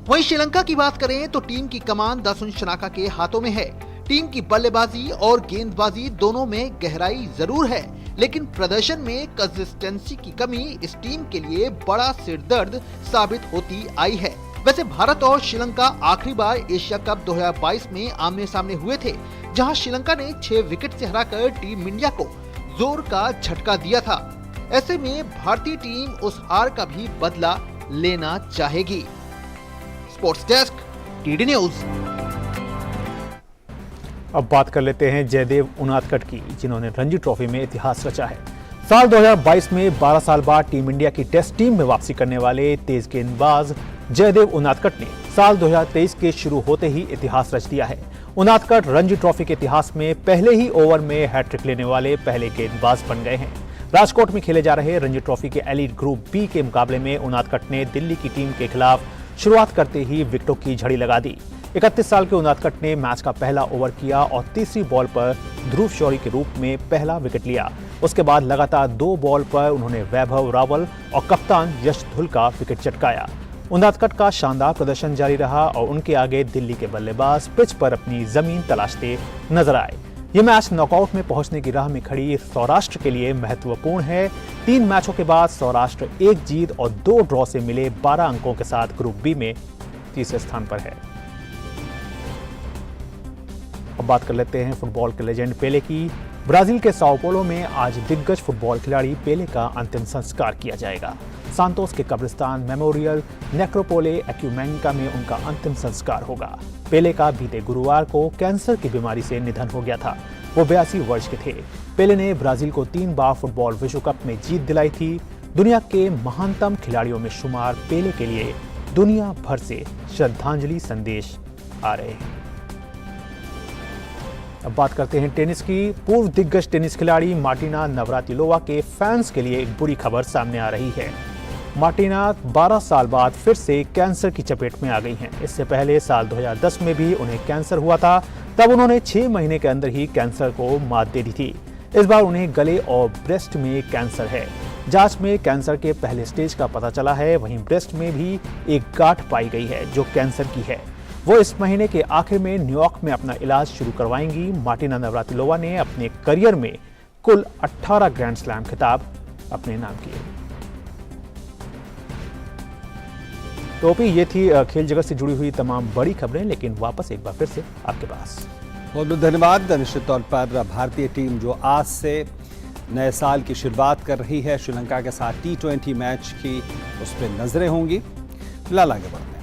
वहीं श्रीलंका की बात करें तो team की कमान दासुन शनाका के हाथों में है। टीम की बल्लेबाजी और गेंदबाजी दोनों में गहराई जरूर है, लेकिन प्रदर्शन में कंसिस्टेंसी की कमी इस टीम के लिए बड़ा सिरदर्द साबित होती आई है। वैसे भारत और श्रीलंका आखिरी बार एशिया कप 2022 में आमने सामने हुए थे, जहां श्रीलंका ने 6 विकेट से हराकर टीम इंडिया को जोर का झटका दिया था। ऐसे में भारतीय टीम उस हार का भी बदला लेना चाहेगी। Sports desk, TD news. अब बात कर लेते हैं जयदेव उनादकट की, जिन्होंने रणजी ट्रॉफी में इतिहास रचा है। साल 2022 में 12 साल बाद टीम इंडिया की टेस्ट टीम में वापसी करने वाले तेज गेंदबाज जयदेव उनादकट ने साल 2023 के शुरू होते ही इतिहास रच दिया है। उनादकट रणजी ट्रॉफी के इतिहास में पहले ही ओवर में हैट्रिक लेने वाले पहले गेंदबाज बन गए हैं। राजकोट में खेले जा रहे रणजी ट्रॉफी के एलीट ग्रुप बी के मुकाबले में उनादकट ने दिल्ली की टीम के खिलाफ शुरुआत करते ही विकेटों की झड़ी लगा दी। 31 साल के उनादकट ने मैच का पहला ओवर किया और तीसरी बॉल पर ध्रुव शौरी के रूप में पहला विकेट लिया। उसके बाद लगातार 2 बॉल पर उन्होंने वैभव रावल और कप्तान यश धुल का विकेट चटकाया। उनादकट का शानदार प्रदर्शन जारी रहा और उनके आगे दिल्ली के बल्लेबाज पिच पर अपनी जमीन तलाशते नजर आए। ये मैच नॉकआउट में पहुंचने की राह में खड़ी सौराष्ट्र के लिए महत्वपूर्ण है। 3 मैचों के बाद सौराष्ट्र 1 जीत और 2 ड्रॉ से मिले 12 अंकों के साथ ग्रुप बी में तीसरे स्थान पर है। अब बात कर लेते हैं फुटबॉल के लेजेंड पेले की। ब्राजील के साओ पोलो में आज दिग्गज फुटबॉल खिलाड़ी पेले का अंतिम संस्कार किया जाएगा। सांतोस के कब्रिस्तान मेमोरियल नेक्रोपोले एक्यूमेंका में उनका अंतिम संस्कार होगा। पेले का बीते गुरुवार को कैंसर की बीमारी से निधन हो गया था। वो 82 वर्ष के थे। पेले ने ब्राजील को 3 बार फुटबॉल विश्व कप में जीत दिलाई थी। दुनिया के महानतम खिलाड़ियों में शुमार पेले के लिए दुनिया भर से श्रद्धांजलि संदेश आ रहे हैं। अब बात करते हैं टेनिस की। पूर्व दिग्गज टेनिस खिलाड़ी मार्टिना नवरातिलोवा के फैंस के लिए एक बुरी खबर सामने आ रही है। मार्टिना 12 साल बाद फिर से कैंसर की चपेट में आ गई हैं। इससे पहले साल 2010 में भी उन्हें कैंसर हुआ था। तब उन्होंने 6 महीने के अंदर ही कैंसर को मात दे दी थी। इस बार उन्हें गले और ब्रेस्ट में कैंसर है। जांच में कैंसर के पहले स्टेज का पता चला है। वहीं ब्रेस्ट में भी एक गांठ पाई गई है जो कैंसर की है। वो इस महीने के आखिर में न्यूयॉर्क में अपना इलाज शुरू करवाएंगी। मार्टिना नवरातिलोवा ने अपने करियर में कुल 18 ग्रैंड स्लैम खिताब अपने नाम किए। तो ये थी खेल जगत से जुड़ी हुई तमाम बड़ी खबरें, लेकिन वापस एक बार फिर से आपके पास। बहुत बहुत धन्यवाद। निश्चित तौर पर भारतीय टीम जो आज से नए साल की शुरुआत कर रही है श्रीलंका के साथ T20 मैच की, उस पर नजरें होंगी। फिलहाल आगे बढ़ते हैं।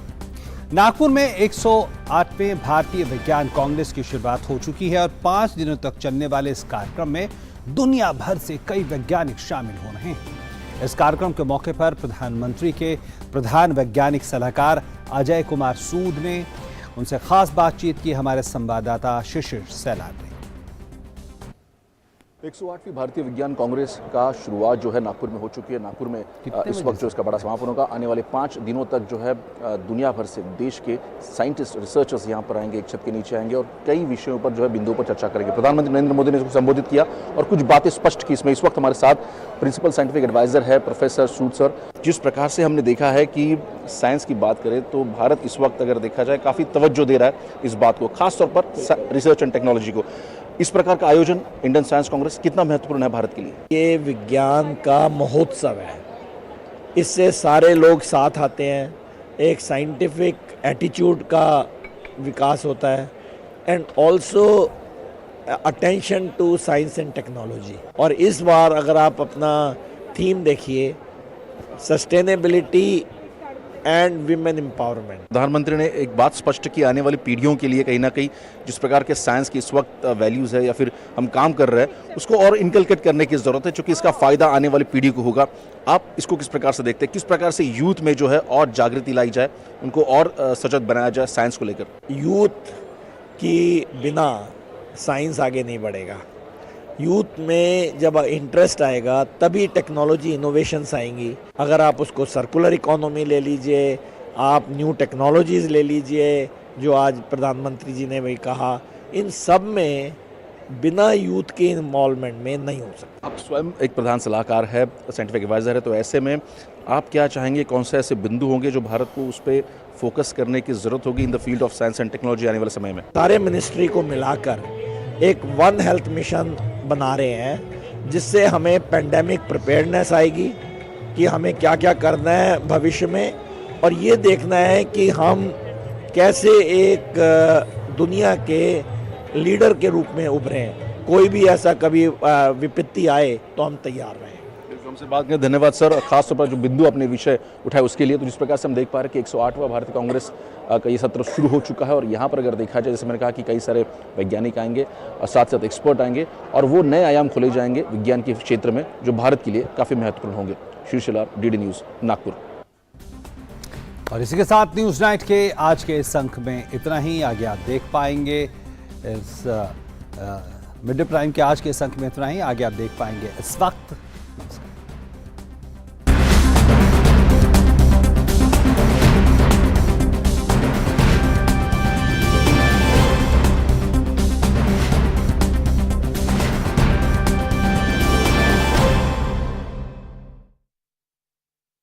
नागपुर में 108वें भारतीय विज्ञान कांग्रेस की शुरुआत हो चुकी है और 5 दिनों तक चलने वाले इस कार्यक्रम में दुनिया भर से कई वैज्ञानिक शामिल हो रहे हैं। इस कार्यक्रम के मौके पर प्रधानमंत्री के प्रधान वैज्ञानिक सलाहकार अजय कुमार सूद ने उनसे खास बातचीत की। हमारे संवाददाता शिशिर सैलान ने। 108वीं भारतीय विज्ञान कांग्रेस का शुरुआत जो है नागपुर में हो चुकी है। नागपुर में इस वक्त जो इसका बड़ा समापन होगा। आने वाले 5 दिनों तक जो है दुनिया भर से देश के साइंटिस्ट रिसर्चर्स यहाँ पर आएंगे, एक छत के नीचे आएंगे और कई विषयों पर जो है बिंदुओं पर चर्चा करेंगे। प्रधानमंत्री नरेंद्र मोदी ने इसको संबोधित किया और कुछ बातें स्पष्ट की। इसमें इस वक्त हमारे साथ प्रिंसिपल साइंटिफिक एडवाइजर है प्रोफेसर सूद सर। जिस प्रकार से हमने देखा है कि साइंस की बात करें तो भारत इस वक्त अगर देखा जाए काफ़ी तवज्जो दे रहा है इस बात को, खासतौर पर रिसर्च एंड टेक्नोलॉजी को। इस प्रकार का आयोजन इंडियन साइंस कांग्रेस कितना महत्वपूर्ण है भारत के लिए? ये विज्ञान का महोत्सव है। इससे सारे लोग साथ आते हैं, एक साइंटिफिक एटीट्यूड का विकास होता है and also attention to science and technology. और इस बार अगर आप अपना थीम देखिए, सस्टेनेबिलिटी एंड विमेन एम्पावरमेंट। प्रधानमंत्री ने एक बात स्पष्ट की, आने वाली पीढ़ियों के लिए कहीं ना कहीं जिस प्रकार के साइंस की इस वक्त वैल्यूज़ है या फिर हम काम कर रहे हैं उसको और इनकलकेट करने की ज़रूरत है, क्योंकि इसका फ़ायदा आने वाली पीढ़ी को होगा। आप इसको किस प्रकार से देखते हैं? किस प्रकार से यूथ में जो है और जागृति लाई जाए, उनको और सजग बनाया जाए साइंस को लेकर? यूथ की बिना साइंस आगे नहीं बढ़ेगा। यूथ में जब इंटरेस्ट आएगा तभी टेक्नोलॉजी इनोवेशंस आएंगी। अगर आप उसको सर्कुलर इकोनॉमी ले लीजिए, आप न्यू टेक्नोलॉजीज़ ले लीजिए जो आज प्रधानमंत्री जी ने भी कहा, इन सब में बिना यूथ के इन्वॉल्वमेंट में नहीं हो सकता। आप स्वयं एक प्रधान सलाहकार है, साइंटिफिक एडवाइज़र है, तो ऐसे में आप क्या चाहेंगे, कौन से ऐसे बिंदु होंगे जो भारत को उस पर फोकस करने की ज़रूरत होगी in the field of science and technology आने वाले समय में? सारे मिनिस्ट्री को मिलाकर एक वन हेल्थ मिशन बना रहे हैं जिससे हमें पेंडेमिक प्रिपेयर्डनेस आएगी कि हमें क्या क्या करना है भविष्य में, और ये देखना है कि हम कैसे एक दुनिया के लीडर के रूप में उभरें। कोई भी ऐसा कभी विपत्ति आए तो हम तैयार रहें। हम हमसे बात करें, धन्यवाद सर। खासतौर पर जो बिंदु अपने विषय उठाए उसके लिए, तो जिस प्रकार से हम देख पा रहे हैं कि 108वां भारतीय कांग्रेस का ये सत्र शुरू हो चुका है और यहाँ पर अगर देखा जाए, जैसे मैंने कहा कि कई सारे वैज्ञानिक आएंगे और साथ साथ एक्सपर्ट आएंगे और वो नए आयाम खोले जाएंगे विज्ञान के क्षेत्र में जो भारत के लिए काफ़ी महत्वपूर्ण होंगे। शीर्ष लाल, DD न्यूज़, नागपुर। और इसी के साथ न्यूज़ नाइट के आज के इस अंक में इतना ही। आगे आप देख पाएंगे इस मिड डे प्राइम के आज के इस अंक में इतना ही। आगे आप देख पाएंगे इस वक्त